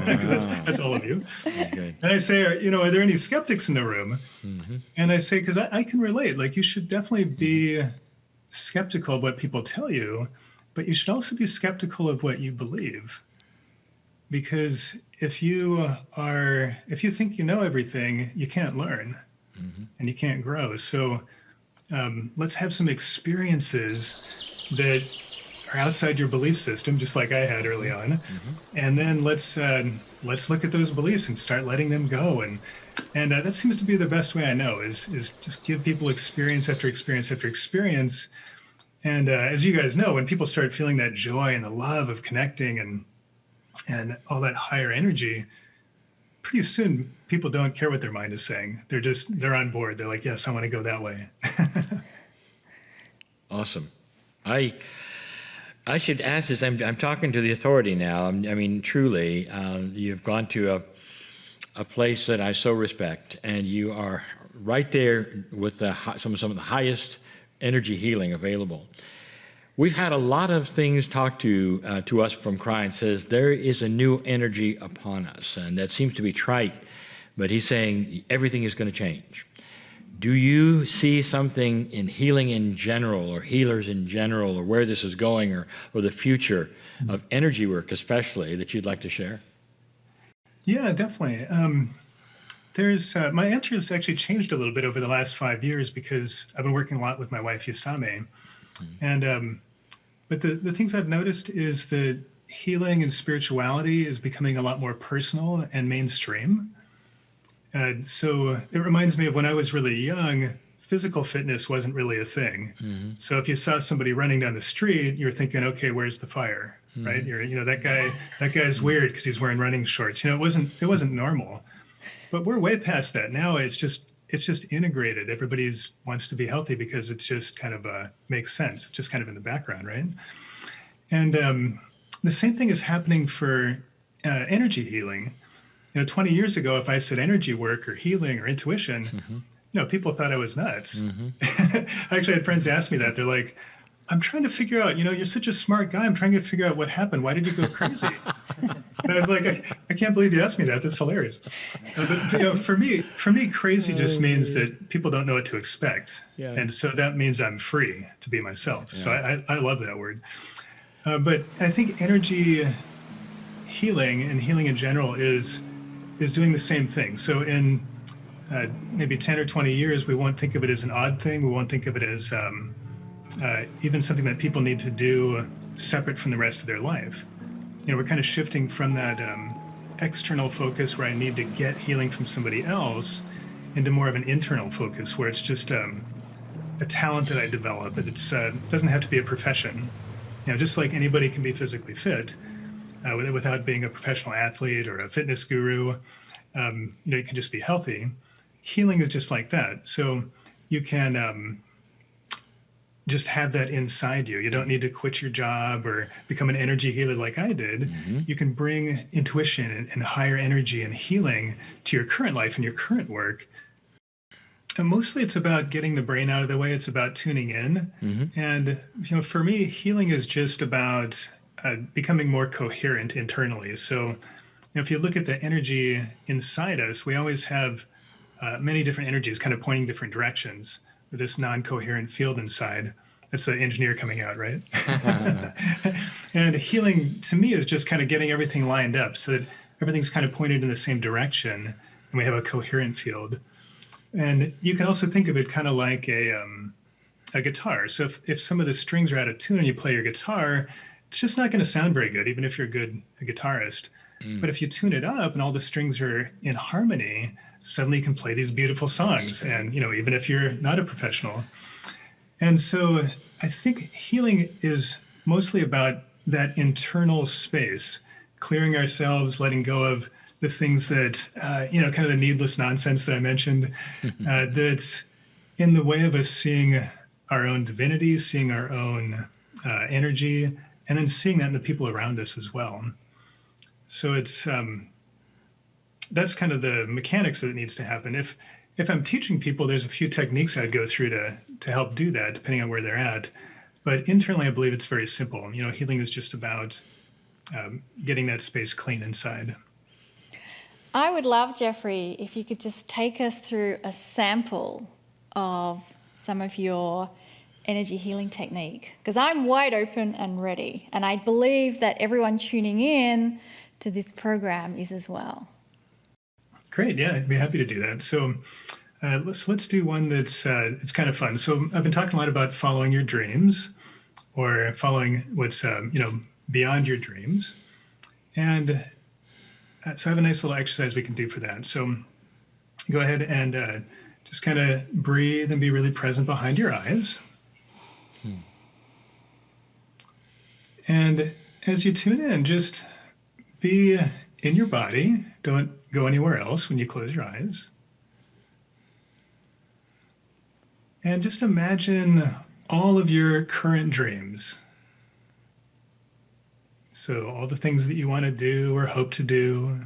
Because that's all of you. Okay. And I say, are there any skeptics in the room? Mm-hmm. And I say, because I can relate, like you should definitely be skeptical of what people tell you, but you should also be skeptical of what you believe. Because if you think you know everything, you can't learn. Mm-hmm. And you can't grow. So let's have some experiences that are outside your belief system, just like I had early on. Mm-hmm. And then let's look at those beliefs and start letting them go. And that seems to be the best way I know, is just give people experience after experience after experience. And as you guys know, when people start feeling that joy and the love of connecting and all that higher energy, pretty soon people don't care what their mind is saying. They're on board. They're like, yes, I want to go that way. Awesome. I should ask this. I'm talking to the authority now. I mean, truly, you've gone to a place that I so respect, and you are right there with some of the highest energy healing available. We've had a lot of things talked to us from Kryon. Says there is a new energy upon us, and that seems to be trite, but he's saying everything is going to change. Do you see something in healing in general, or healers in general, or where this is going, or the future of energy work especially, that you'd like to share? Yeah, definitely. There's my answer has actually changed a little bit over the last 5 years, because I've been working a lot with my wife Yasame. And but the things I've noticed is that healing and spirituality is becoming a lot more personal and mainstream. So it reminds me of when I was really young, physical fitness wasn't really a thing. Mm-hmm. So if you saw somebody running down the street, you're thinking, okay, where's the fire, mm-hmm. right? That guy's weird because he's wearing running shorts. It wasn't normal. But we're way past that now. It's just integrated. Everybody wants to be healthy because it just kind of makes sense. It's just kind of in the background, right? And the same thing is happening for energy healing. 20 years ago, if I said energy work or healing or intuition, mm-hmm. People thought I was nuts. Mm-hmm. I actually had friends ask me that. They're like, I'm trying to figure out, you're such a smart guy. I'm trying to figure out what happened. Why did you go crazy? And I was like, I can't believe you asked me that. That's hilarious. But for me, crazy just means that people don't know what to expect. Yeah. And so that means I'm free to be myself. Yeah. So I love that word. But I think energy healing and healing in general is doing the same thing. So in maybe 10 or 20 years, we won't think of it as an odd thing. We won't think of it as even something that people need to do separate from the rest of their life. We're kind of shifting from that external focus where I need to get healing from somebody else into more of an internal focus where it's just a talent that I develop. It doesn't have to be a profession. Just like anybody can be physically fit without being a professional athlete or a fitness guru, you can just be healthy. Healing is just like that. So you can just have that inside you. You don't need to quit your job or become an energy healer like I did. Mm-hmm. You can bring intuition and higher energy and healing to your current life and your current work. And mostly it's about getting the brain out of the way. It's about tuning in. Mm-hmm. And, for me, healing is just about becoming more coherent internally. So if you look at the energy inside us, we always have many different energies kind of pointing different directions with this non-coherent field inside. That's the engineer coming out, right? And healing to me is just kind of getting everything lined up so that everything's kind of pointed in the same direction and we have a coherent field. And you can also think of it kind of like a guitar. So if some of the strings are out of tune and you play your guitar, it's just not going to sound very good, even if you're a guitarist. But if you tune it up and all the strings are in harmony, suddenly you can play these beautiful songs. And, even if you're not a professional. And so I think healing is mostly about that internal space, clearing ourselves, letting go of the things that, kind of the needless nonsense that I mentioned, that's in the way of us seeing our own divinity, seeing our own energy, and then seeing that in the people around us as well. So it's that's kind of the mechanics that needs to happen. If I'm teaching people, there's a few techniques I'd go through to help do that, depending on where they're at. But internally, I believe it's very simple. Healing is just about getting that space clean inside. I would love, Jeffrey, if you could just take us through a sample of some of your energy healing technique, because I'm wide open and ready. And I believe that everyone tuning in to this program is as well. Great. Yeah, I'd be happy to do that. So let's do one that's it's kind of fun. So I've been talking a lot about following your dreams or following what's, beyond your dreams. And so I have a nice little exercise we can do for that. So go ahead and just kind of breathe and be really present behind your eyes. And as you tune in, just be in your body. Don't go anywhere else when you close your eyes. And just imagine all of your current dreams. So all the things that you want to do or hope to do.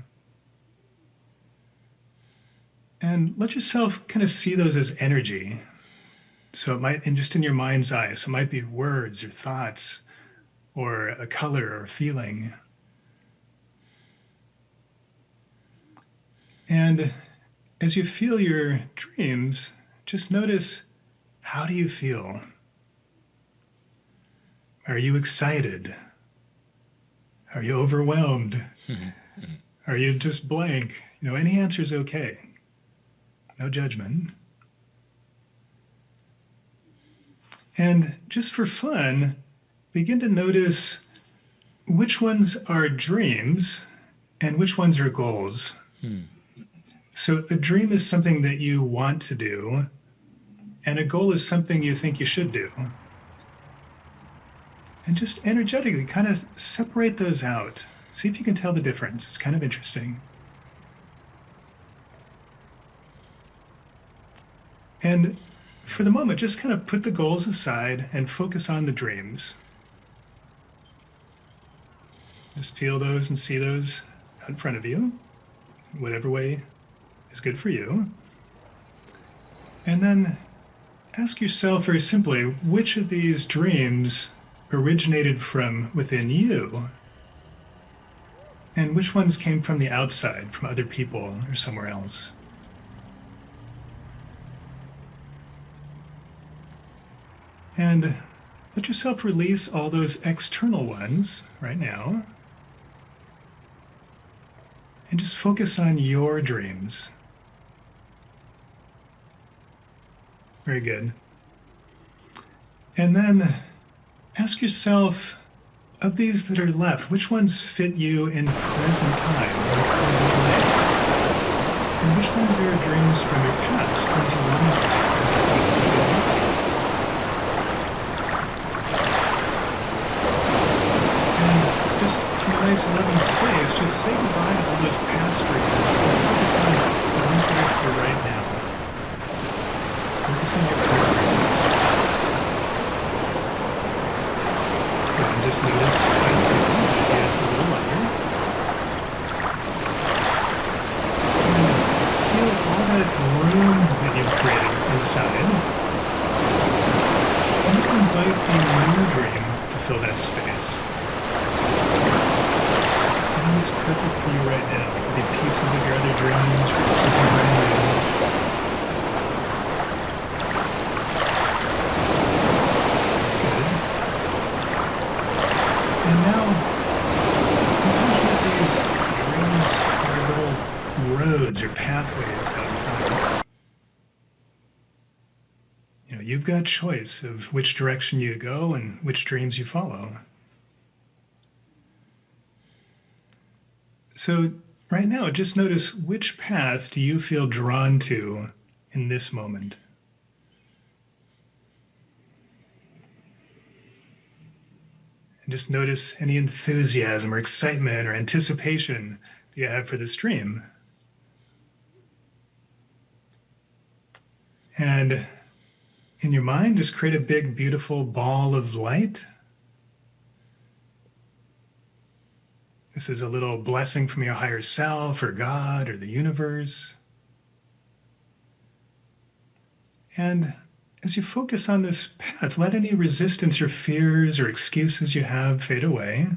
And let yourself kind of see those as energy. So it might, and just in your mind's eye, so it might be words or thoughts or a color or a feeling. And as you feel your dreams, just notice, how do you feel? Are you excited? Are you overwhelmed? Are you just blank? Any answer is okay. No judgment. And just for fun, begin to notice which ones are dreams and which ones are goals. So a dream is something that you want to do, and a goal is something you think you should do. And just energetically kind of separate those out. See if you can tell the difference. It's kind of interesting. And for the moment, just kind of put the goals aside and focus on the dreams. Just feel those and see those out in front of you, whatever way is good for you. And then ask yourself very simply, which of these dreams originated from within you? And which ones came from the outside, from other people or somewhere else? And let yourself release all those external ones right now. And just focus on your dreams. Very good. And then ask yourself, of these that are left, which ones fit you in present time, or present life? And which ones are dreams from your past? Ones you wanted to do? And just from a nice loving space, just say goodbye to all those past dreams and focus on the ones that are for right now. Focus on your current dreams. And just notice how you feel as you get a little lighter. Feel all that room that you've created inside. And just invite a new dream to fill that space. Something that's perfect for you right now. It could be pieces of your other dreams or something brand new. Good. And now, imagine that these dreams are little roads or pathways out in front of you. You know, you've got choice of which direction you go and which dreams you follow. So right now, just notice which path do you feel drawn to in this moment? And just notice any enthusiasm or excitement or anticipation that you have for this dream. And in your mind, just create a big, beautiful ball of light. This is a little blessing from your higher self or God or the universe. And as you focus on this path, let any resistance or fears or excuses you have fade away.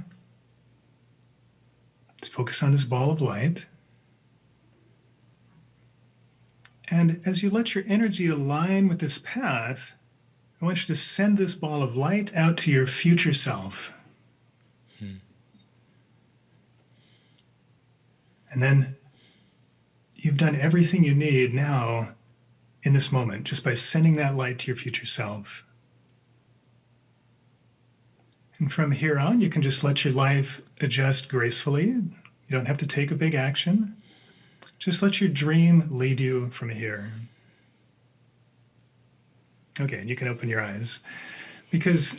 Just focus on this ball of light. And as you let your energy align with this path, I want you to send this ball of light out to your future self. And then you've done everything you need now in this moment, just by sending that light to your future self. And from here on, you can just let your life adjust gracefully. You don't have to take a big action. Just let your dream lead you from here. Okay, and you can open your eyes. Because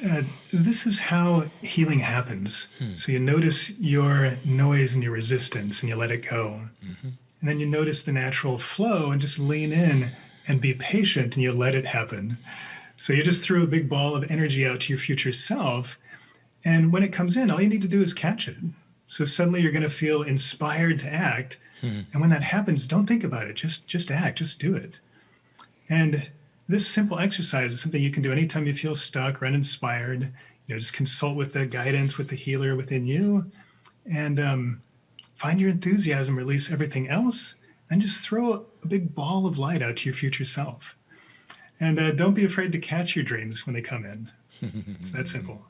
this is how healing happens. So you notice your noise and your resistance and you let it go. And then you notice the natural flow and just lean in and be patient and you let it happen. So you just threw a big ball of energy out to your future self. And when it comes in, all you need to do is catch it. So suddenly you're going to feel inspired to act. And when that happens, don't think about it. Just act, just do it. And this simple exercise is something you can do anytime you feel stuck or uninspired. You know, just consult with the guidance, with the healer within you, and find your enthusiasm, release everything else, and just throw a big ball of light out to your future self. And don't be afraid to catch your dreams when they come in. It's that simple.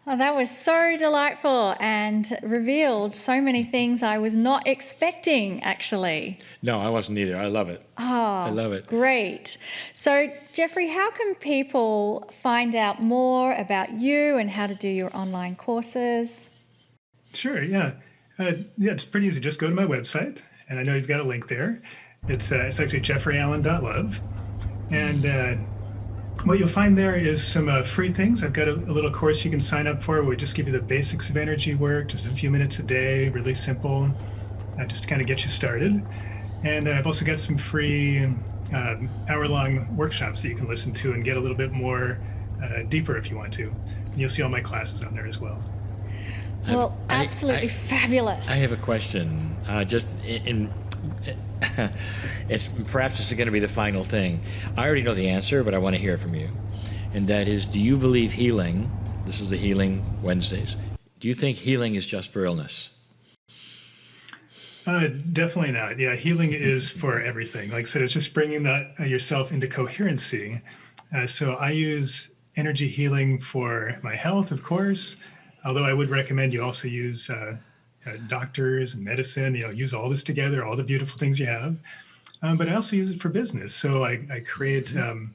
Oh, that was so delightful and revealed so many things I was not expecting, actually. No, I wasn't either. I love it. Oh, I love it. Great. So, Jeffrey, how can people find out more about you and how to do your online courses? Sure, yeah. It's pretty easy. Just go to my website, and I know you've got a link there. It's actually jeffreyallen.love. And what you'll find there is some free things. I've got a little course you can sign up for where we just give you the basics of energy work, just a few minutes a day, really simple, just to kind of get you started. And I've also got some free hour-long workshops that you can listen to and get a little bit more deeper if you want to. And you'll see all my classes on there as well. Well, absolutely fabulous. I have a question. It's perhaps this is going to be the final thing. I already know the answer, but I want to hear it from you. And that is, do you believe healing, this is the Healing Wednesdays, do you think healing is just for illness? Definitely not. Yeah, healing is for everything. Like I said, it's just bringing yourself into coherency. So I use energy healing for my health, of course, although I would recommend you also use doctors and medicine, use all this together, all the beautiful things you have. But I also use it for business. So I create a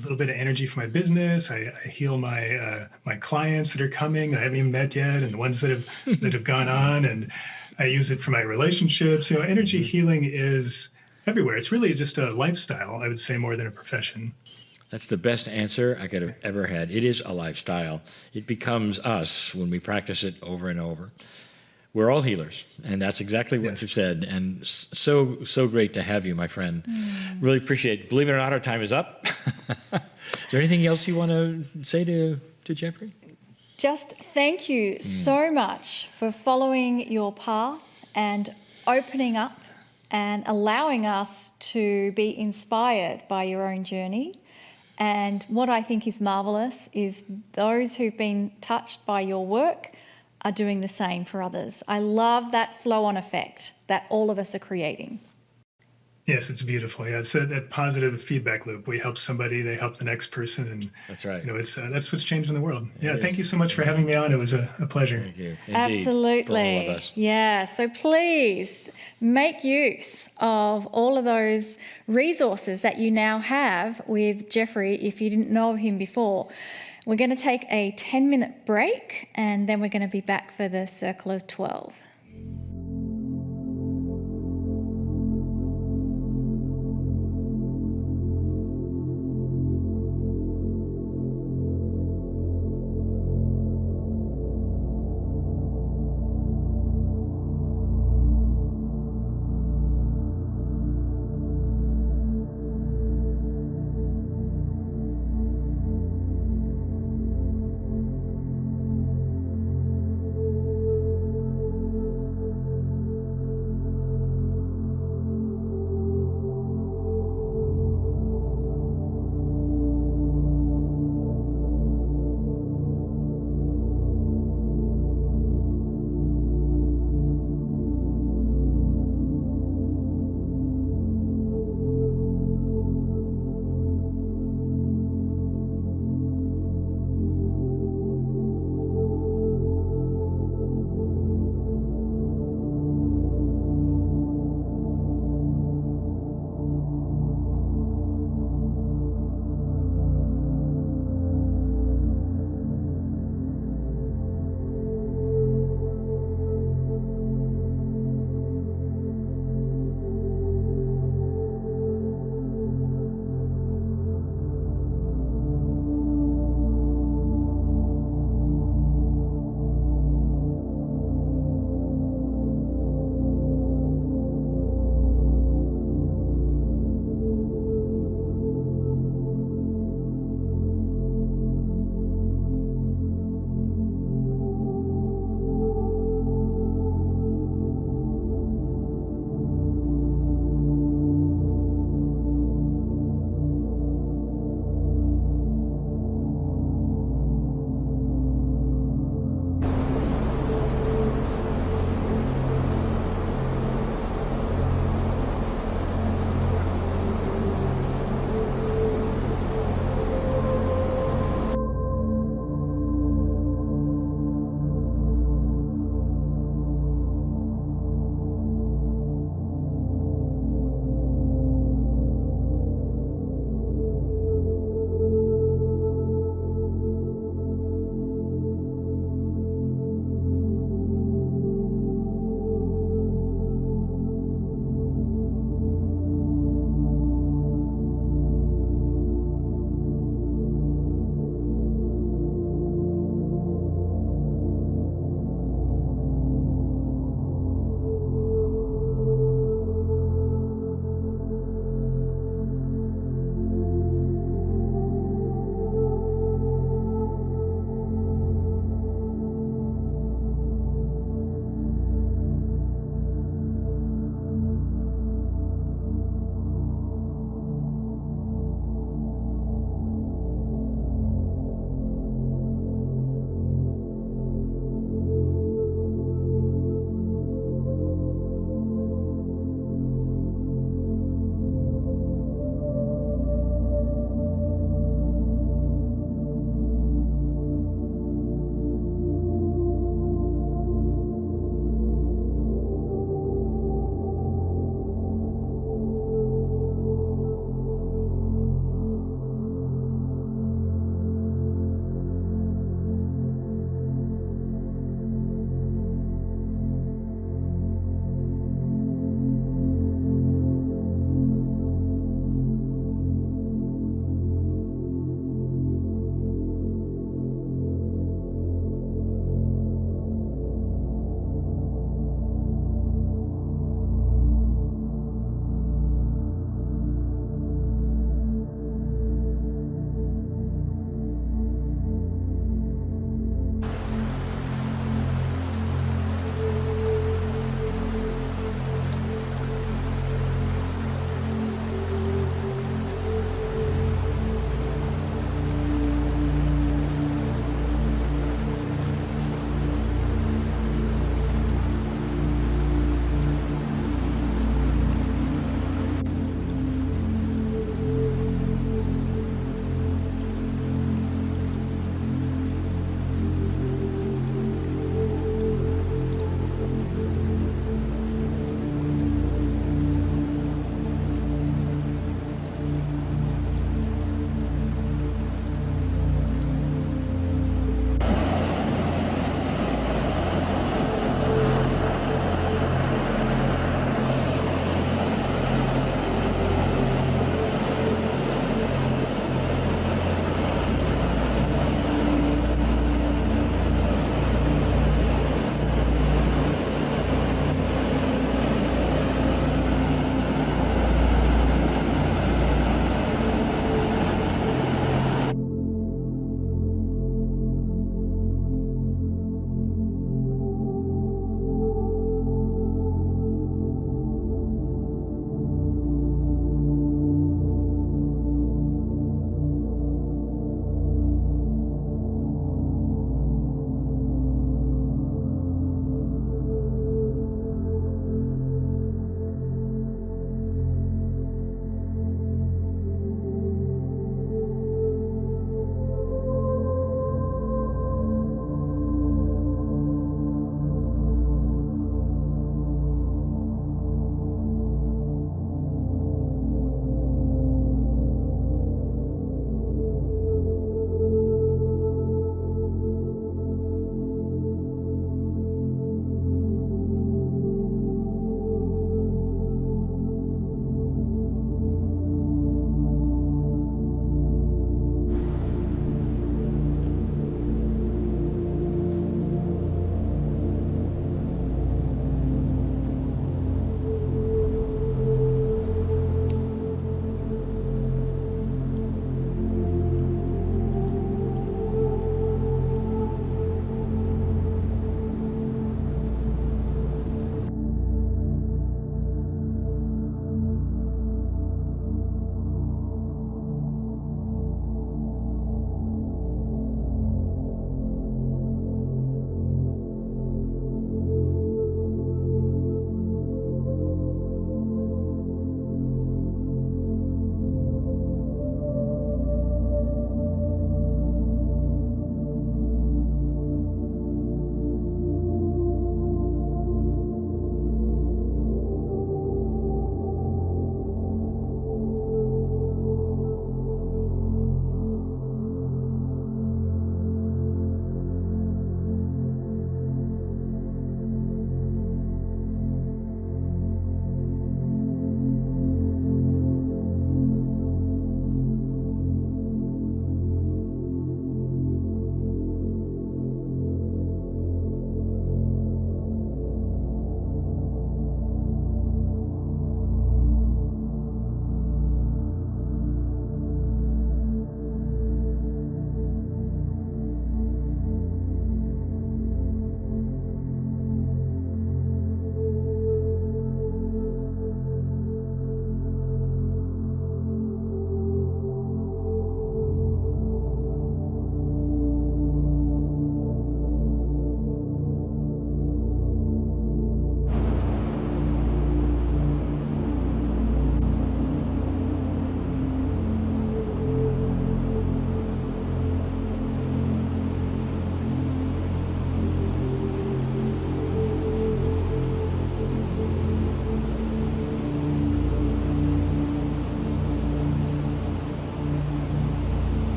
little bit of energy for my business. I heal my clients that are coming that I haven't even met yet, and the ones that have gone on. And I use it for my relationships. Energy healing is everywhere. It's really just a lifestyle, I would say, more than a profession. That's the best answer I could have ever had. It is a lifestyle. It becomes us when we practice it over and over. We're all healers, and that's exactly what Yes. you said. And so great to have you, my friend. Really appreciate it. Believe it or not, our time is up. Is there anything else you want to say to Jeffrey? Just thank you so much for following your path and opening up and allowing us to be inspired by your own journey. And what I think is marvelous is those who've been touched by your work are doing the same for others. I love that flow-on effect that all of us are creating. Yes, it's beautiful. Yeah, it's that positive feedback loop. We help somebody, they help the next person, and That's right. it's that's what's changing the world. Yeah, It thank is. you so much for having me on. It was a pleasure. Thank you. Indeed, Absolutely. for all of us. Yeah. So please make use of all of those resources that you now have with Jeffrey if you didn't know of him before. We're going to take a 10-minute break and then we're going to be back for the Circle of 12.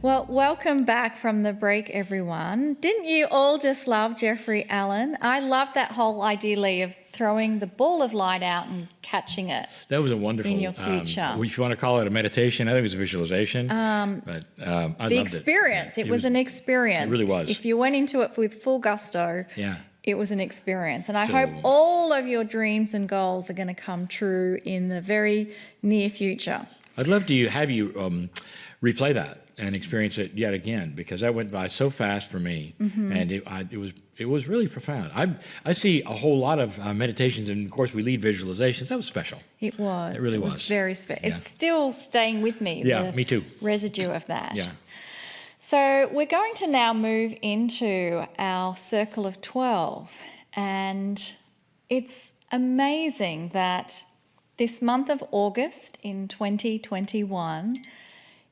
Well, welcome back from the break, everyone. Didn't you all just love Jeffrey Allen? I love that whole idea, Lee, of throwing the ball of light out and catching it. That was a wonderful. In your future. If you want to call it a meditation, I think it was a visualization. I loved The experience. it. It was an experience. It really was. If you went into it with full gusto, Yeah. it was an experience. And I So- hope all of your dreams and goals are going to come true in the very near future. I'd love to have you replay that and experience it yet again, because that went by so fast for me, and it was really profound. I see a whole lot of meditations, and of course we lead visualizations. That was special. It was. It really was was. very special. Yeah. It's still staying with me. Yeah, the me too. Residue of that. Yeah. So we're going to now move into our circle of 12, and it's amazing that this month of August in 2021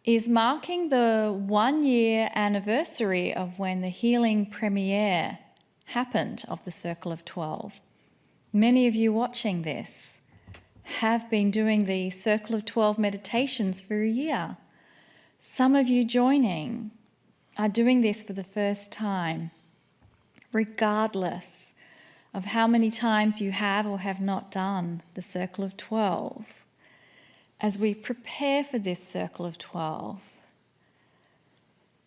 is marking the 1-year anniversary of when the healing premiere happened of the Circle of 12. Many of you watching this have been doing the Circle of 12 meditations for a year. Some of you joining are doing this for the first time, regardless of how many times you have or have not done the Circle of 12. As we prepare for this Circle of 12,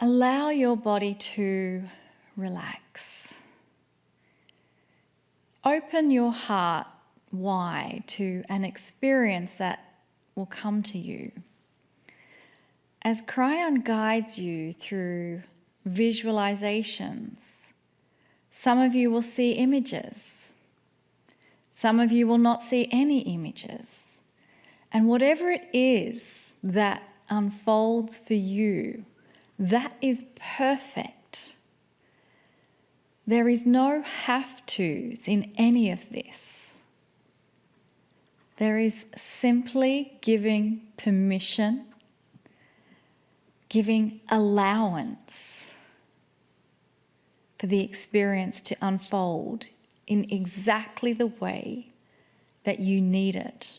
allow your body to relax. Open your heart wide to an experience that will come to you. As Kryon guides you through visualizations, some of you will see images. Some of you will not see any images. And whatever it is that unfolds for you, that is perfect. There is no have-tos in any of this. There is simply giving permission, giving allowance for the experience to unfold in exactly the way that you need it.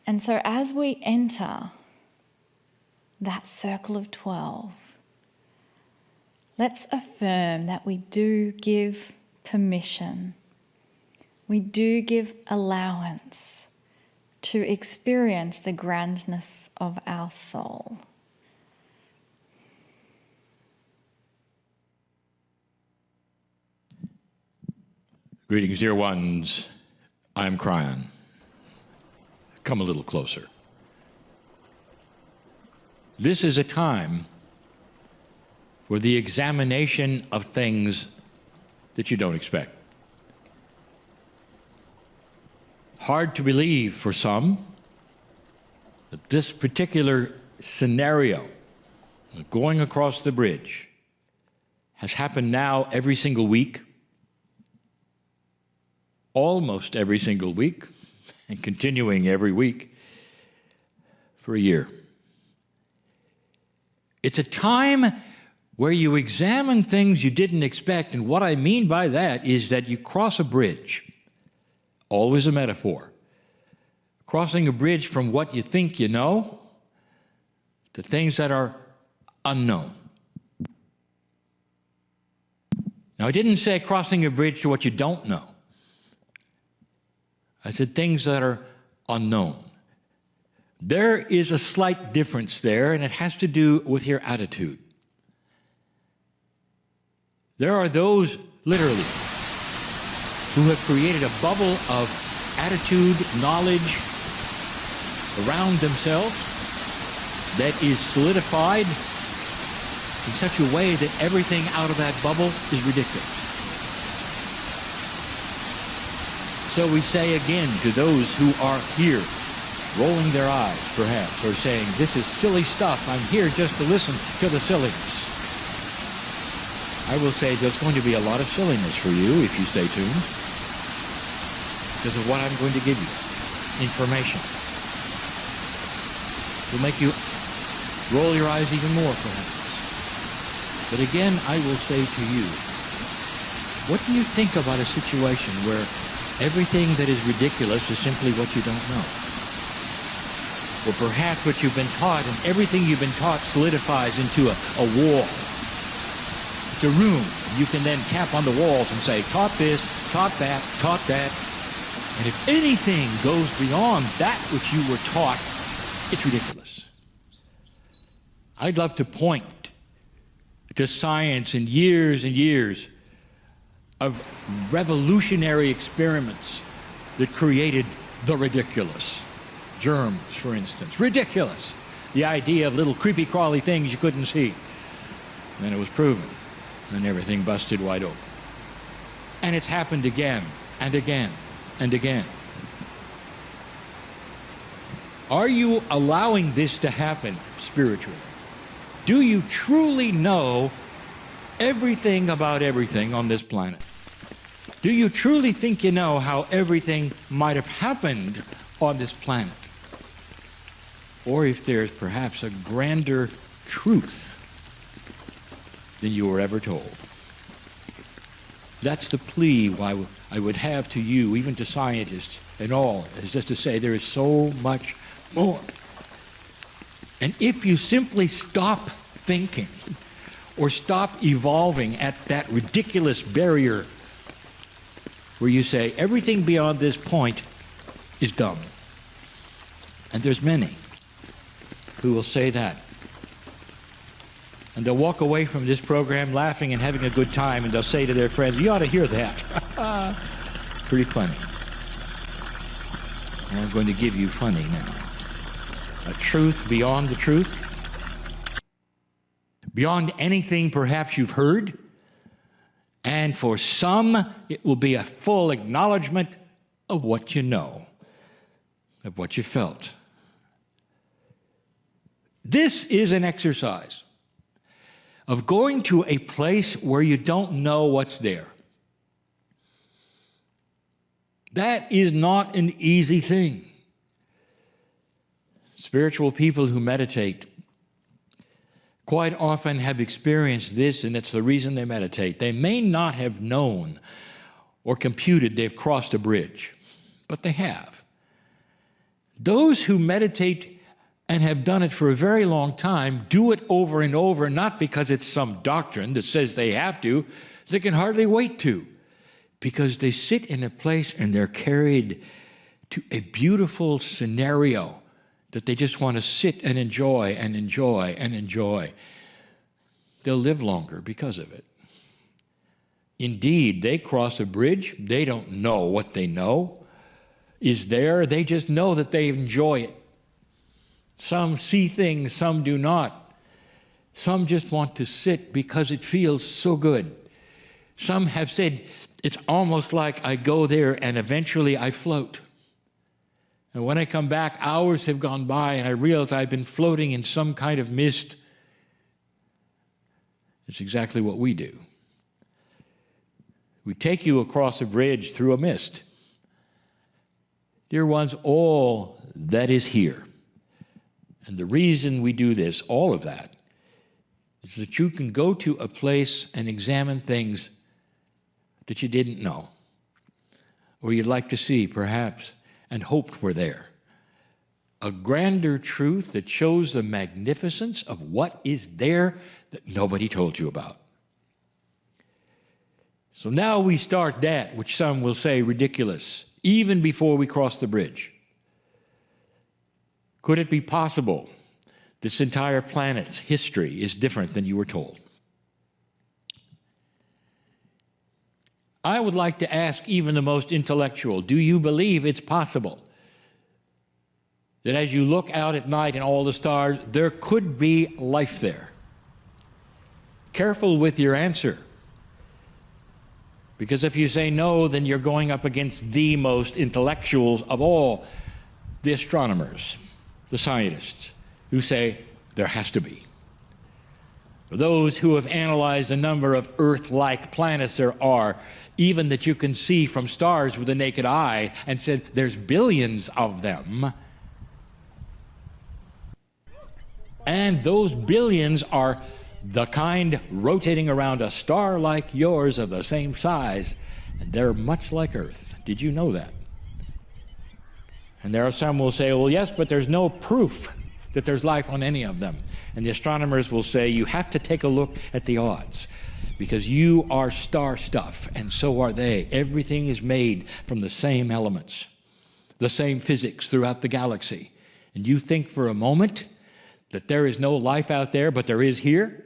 And so as we enter that circle of 12, let's affirm that we do give permission, we do give allowance to experience the grandness of our soul. Greetings, dear ones. I'm Kryon. Come a little closer. This is a time for the examination of things that you don't expect. Hard to believe for some that this particular scenario, going across the bridge, has happened now every single week, almost every single week, and continuing every week for a year. It's a time where you examine things you didn't expect, and what I mean by that is that you cross a bridge, always a metaphor, crossing a bridge from what you think you know to things that are unknown. Now, I didn't say crossing a bridge to what you don't know. I said things that are unknown. There is a slight difference there, and it has to do with your attitude. There are those, literally, who have created a bubble of attitude, knowledge around themselves that is solidified in such a way that everything out of that bubble is ridiculous. So we say again to those who are here, rolling their eyes perhaps, or saying, this is silly stuff, I'm here just to listen to the silliness. I will say there's going to be a lot of silliness for you if you stay tuned, because of what I'm going to give you. Information. Will make you roll your eyes even more perhaps. But again, I will say to you, what do you think about a situation where everything that is ridiculous is simply what you don't know? Or perhaps what you've been taught, and everything you've been taught solidifies into a wall. It's a room. You can then tap on the walls and say, taught this, taught that, taught that. And if anything goes beyond that which you were taught, it's ridiculous. I'd love to point to science and years of revolutionary experiments that created the ridiculous. Germs, for instance. Ridiculous. The idea of little creepy crawly things you couldn't see. And then it was proven. And everything busted wide open. And it's happened again and again and again. Are you allowing this to happen spiritually? Do you truly know everything about everything on this planet? Do you truly think you know how everything might have happened on this planet? Or if there's perhaps a grander truth than you were ever told. That's the plea I would have to you, even to scientists and all, is just to say there is so much more. And if you simply stop thinking or stop evolving at that ridiculous barrier where you say everything beyond this point is dumb. And there's many who will say that. And they'll walk away from this program laughing and having a good time, and they'll say to their friends, you ought to hear that. Pretty funny. And I'm going to give you funny now. A truth beyond the truth. Beyond anything perhaps you've heard. And for some, it will be a full acknowledgement of what you know, of what you felt. This is an exercise of going to a place where you don't know what's there. That is not an easy thing. Spiritual people who meditate quite often have experienced this, and it's the reason they meditate. They may not have known or computed they've crossed a bridge, but they have. Those who meditate and have done it for a very long time do it over and over, not because it's some doctrine that says they have to, they can hardly wait to, because they sit in a place and they're carried to a beautiful scenario that they just want to sit and enjoy and enjoy and enjoy. They'll live longer because of it. Indeed, they cross a bridge, they don't know what they know is there, they just know that they enjoy it. Some see things, some do not. Some just want to sit because it feels so good. Some have said, it's almost like I go there and eventually I float. And when I come back, hours have gone by and I realize I've been floating in some kind of mist. It's exactly what we do. We take you across a bridge through a mist. Dear ones, all that is here. And the reason we do this, all of that, is that you can go to a place and examine things that you didn't know, or you'd like to see, perhaps, and hoped were there. A grander truth that shows the magnificence of what is there that nobody told you about. So now we start that which some will say ridiculous, even before we cross the bridge. Could it be possible this entire planet's history is different than you were told? I would like to ask even the most intellectual, do you believe it's possible that as you look out at night and all the stars, there could be life there? Careful with your answer. Because if you say no, then you're going up against the most intellectuals of all, the astronomers, the scientists, who say there has to be. For those who have analyzed the number of Earth-like planets there are, even that you can see from stars with the naked eye, and said there's billions of them, and those billions are the kind rotating around a star like yours of the same size, and they're much like Earth. Did you know that? And there are some who will say, well, yes, but there's no proof that there's life on any of them. And the astronomers will say, you have to take a look at the odds, because you are star stuff, and so are they. Everything is made from the same elements, the same physics throughout the galaxy. And you think for a moment that there is no life out there, but there is here?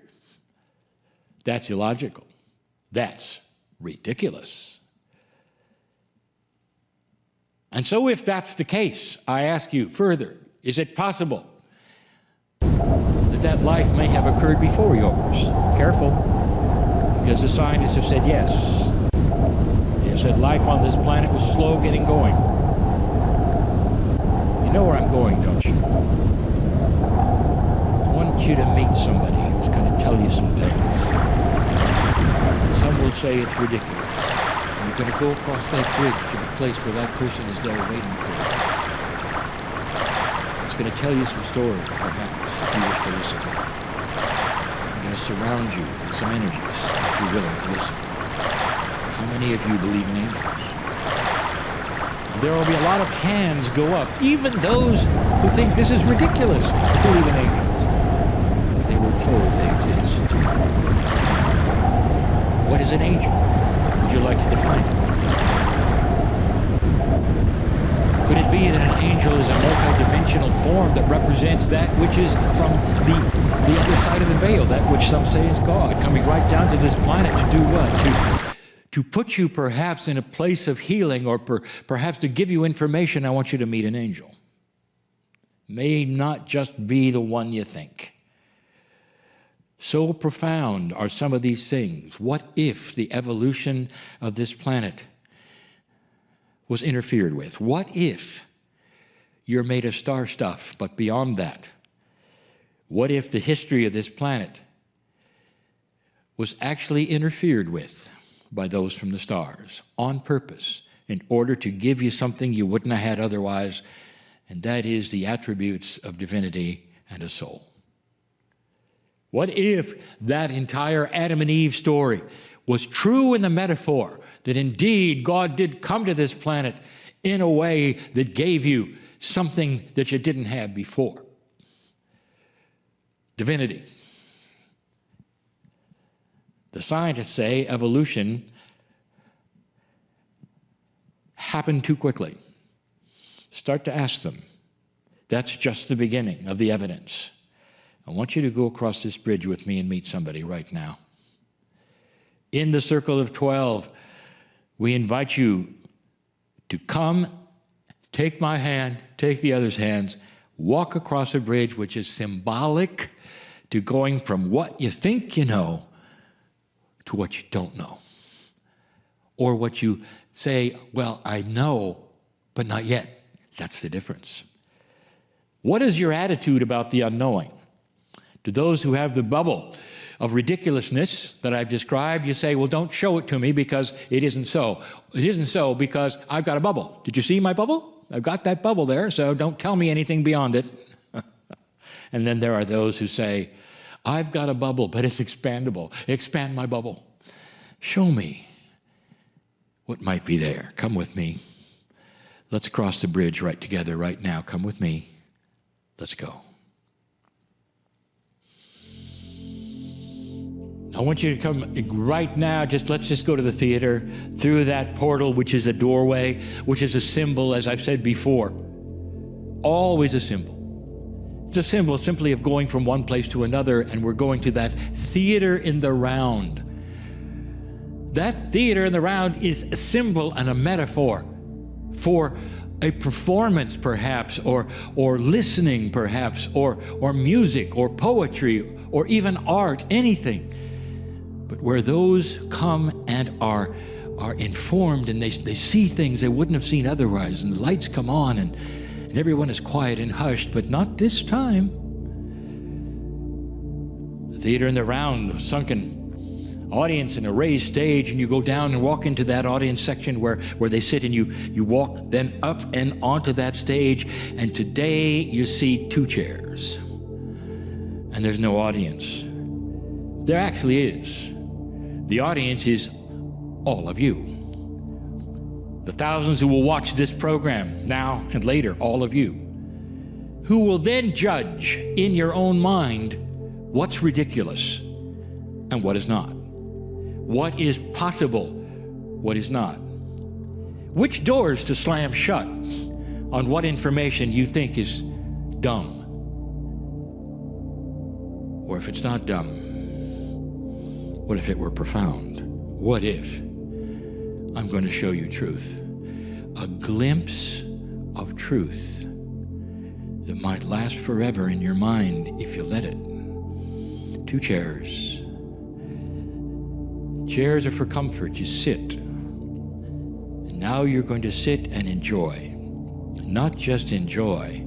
That's illogical. That's ridiculous. And so if that's the case, I ask you further, is it possible that that life may have occurred before yours? Careful, because the scientists have said yes. They have said life on this planet was slow getting going. You know where I'm going, don't you? I want you to meet somebody who's going to tell you some things. Some will say it's ridiculous. And you're going to go across that bridge to the place where that person is there waiting for you. It's going to tell you some stories, perhaps, if you wish to listen. I'm going to surround you with some energies, if you're willing to listen. How many of you believe in angels? And there will be a lot of hands go up, even those who think this is ridiculous to believe in angels, because they were told they exist. What is an angel? Would you like to define it? Could it be that an angel is a multidimensional form that represents that which is from the other side of the veil, that which some say is God, coming right down to this planet to do what? To put you perhaps in a place of healing, or perhaps to give you information. I want you to meet an angel. May not just be the one you think. So profound are some of these things. What if the evolution of this planet was interfered with? What if you're made of star stuff, but beyond that? What if the history of this planet was actually interfered with by those from the stars on purpose in order to give you something you wouldn't have had otherwise, and that is the attributes of divinity and a soul? What if that entire Adam and Eve story was true in the metaphor, that indeed God did come to this planet in a way that gave you something that you didn't have before? Divinity. The scientists say evolution happened too quickly. Start to ask them. That's just the beginning of the evidence. I want you to go across this bridge with me and meet somebody right now. In the circle of 12, we invite you to come, take my hand, take the other's hands, walk across a bridge which is symbolic to going from what you think you know to what you don't know. Or what you say, well, I know, but not yet. That's the difference. What is your attitude about the unknowing? To those who have the bubble of ridiculousness that I've described, you say, well, don't show it to me because it isn't so. It isn't so because I've got a bubble. Did you see my bubble? I've got that bubble there, so don't tell me anything beyond it. And then there are those who say, I've got a bubble, but it's expandable. Expand my bubble. Show me what might be there. Come with me. Let's cross the bridge right together right now. Come with me. Let's go. I want you to come right now. Let's just go to the theater through that portal, which is a doorway, which is a symbol, as I've said before. Always a symbol. It's a symbol simply of going from one place to another, and we're going to that theater in the round. That theater in the round is a symbol and a metaphor for a performance, perhaps, or listening, perhaps, or music, or poetry, or even art, anything. But where those come and are informed, and they see things they wouldn't have seen otherwise, and the lights come on, and everyone is quiet and hushed, but not this time. The theater in the round, a sunken audience and a raised stage, and you go down and walk into that audience section where they sit, and you walk then up and onto that stage, and today you see 2 chairs, and there's no audience. There actually is. The audience is all of you. the thousands who will watch this program now and later, all of you, who will then judge in your own mind what's ridiculous and what is not, what is possible, what is not, which doors to slam shut on what information you think is dumb. Or if it's not dumb, what if it were profound? What if I'm going to show you truth? A glimpse of truth that might last forever in your mind if you let it. 2 chairs. Chairs are for comfort. You sit. And now you're going to sit and enjoy. Not just enjoy.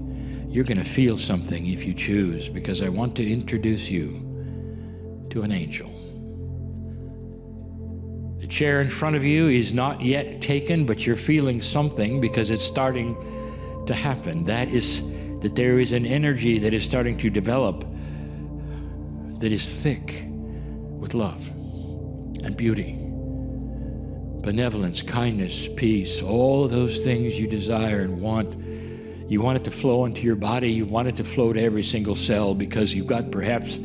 You're going to feel something if you choose, because I want to introduce you to an angel. The chair in front of you is not yet taken, but you're feeling something because it's starting to happen. That is that there is an energy that is starting to develop that is thick with love and beauty, benevolence, kindness, peace, all of those things you desire and want. You want it to flow into your body. You want it to flow to every single cell because you've got perhaps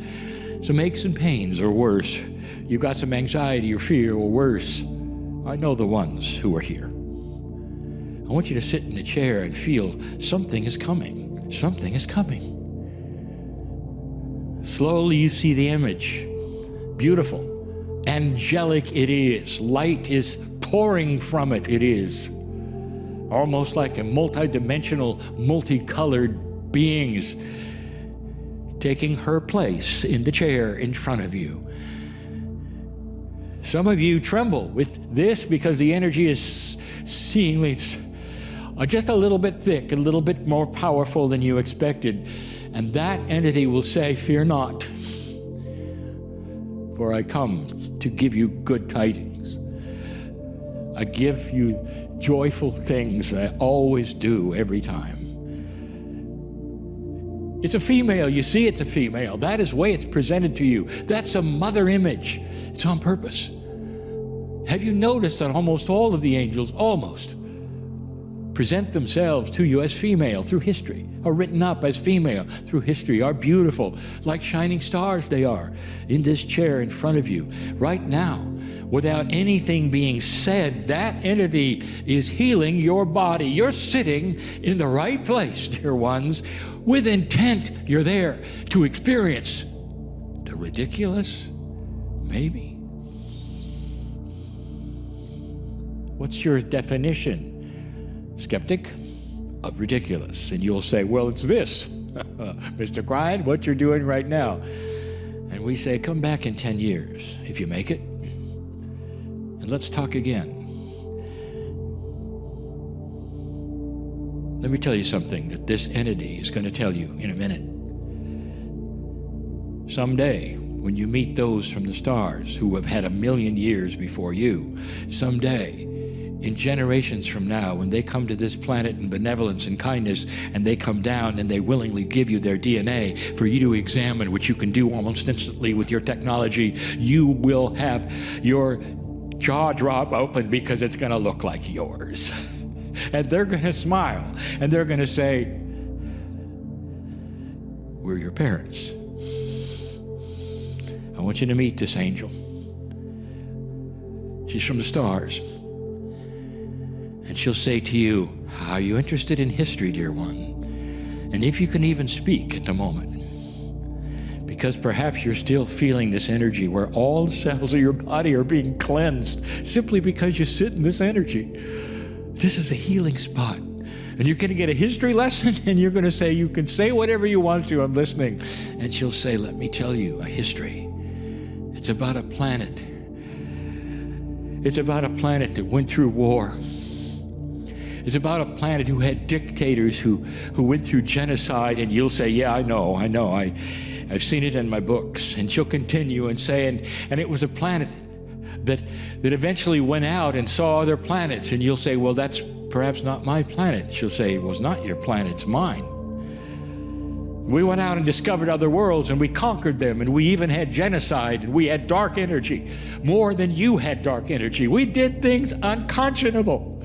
some aches and pains, or worse, you've got some anxiety or fear, or worse. I know the ones who are here. I want you to sit in the chair and feel something is coming. Something is coming. Slowly you see the image. Beautiful. Angelic it is. Light is pouring from it. It is. Almost like a multidimensional, multicolored beings taking her place in the chair in front of you. Some of you tremble with this because the energy is seemingly just a little bit thick, a little bit more powerful than you expected. And that entity will say, "Fear not, for I come to give you good tidings. I give you joyful things. I always do every time." It's a female. You see it's a female. That is the way it's presented to you. That's a mother image. It's on purpose. Have you noticed that almost all of the angels, almost, present themselves to you as female through history, are written up as female through history, are beautiful, like shining stars they are, in this chair in front of you. Right now, without anything being said, that entity is healing your body. You're sitting in the right place, dear ones, with intent. You're there to experience the ridiculous, maybe. What's your definition, skeptic, of ridiculous? And you'll say, "Well, it's this." Mr. Kryon, what you're doing right now. And we say, "Come back in 10 years, if you make it, and let's talk again." Let me tell you something that this entity is going to tell you in a minute. Someday, when you meet those from the stars who have had 1,000,000 years before you, someday, in generations from now, when they come to this planet in benevolence and kindness, and they come down and they willingly give you their DNA for you to examine, which you can do almost instantly with your technology, you will have your jaw drop open because it's going to look like yours. And they're going to smile, and they're going to say, "We're your parents. I want you to meet this angel. She's from the stars. And she'll say to you, 'Are you interested in history, dear one?' And if you can even speak at the moment, because perhaps you're still feeling this energy where all the cells of your body are being cleansed simply because you sit in this energy. This is a healing spot. And you're going to get a history lesson, and you're going to say, 'You can say whatever you want to, I'm listening.' And she'll say, 'Let me tell you a history. It's about a planet. It's about a planet that went through war. It's about a planet who had dictators who went through genocide.' And you'll say, 'Yeah, I know. I've seen it in my books.' And she'll continue and say, and it was a planet that eventually went out and saw other planets. And you'll say, 'Well, that's perhaps not my planet.' She'll say, 'It was not your planet, it's mine. We went out and discovered other worlds, and we conquered them, and we even had genocide, and we had dark energy, more than you had dark energy. We did things unconscionable.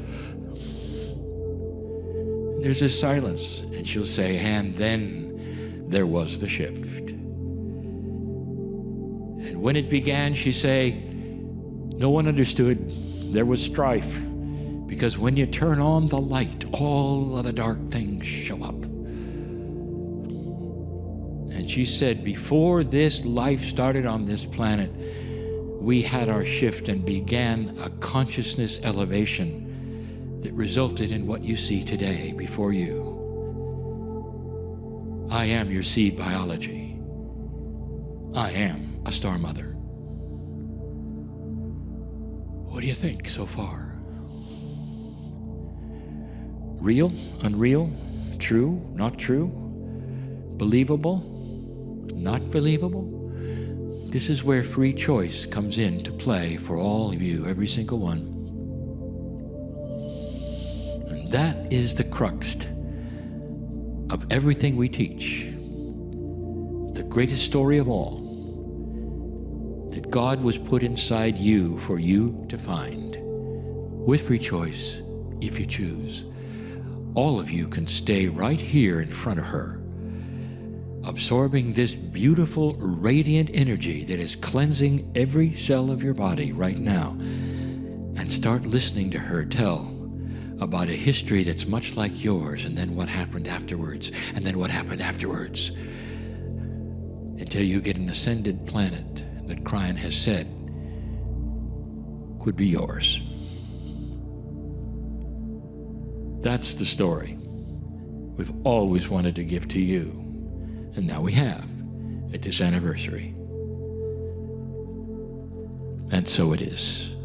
There's a silence, and she'll say, and then there was the shift. And when it began, she say, no one understood. There was strife, because when you turn on the light, all of the dark things show up. And she said, before this life started on this planet, we had our shift and began a consciousness elevation that resulted in what you see today before you. I am your seed biology. I am a star mother. What do you think so far? Real, unreal, true, not true, believable, not believable? This is where free choice comes into play for all of you, every single one. And that is the crux of everything we teach. The greatest story of all, that God was put inside you for you to find, with free choice, if you choose. All of you can stay right here in front of her, absorbing this beautiful, radiant energy that is cleansing every cell of your body right now, and start listening to her tell about a history that's much like yours, and then what happened afterwards, and then what happened afterwards, until you get an ascended planet that Kryon has said could be yours. That's the story we've always wanted to give to you, and now we have at this anniversary. And so it is.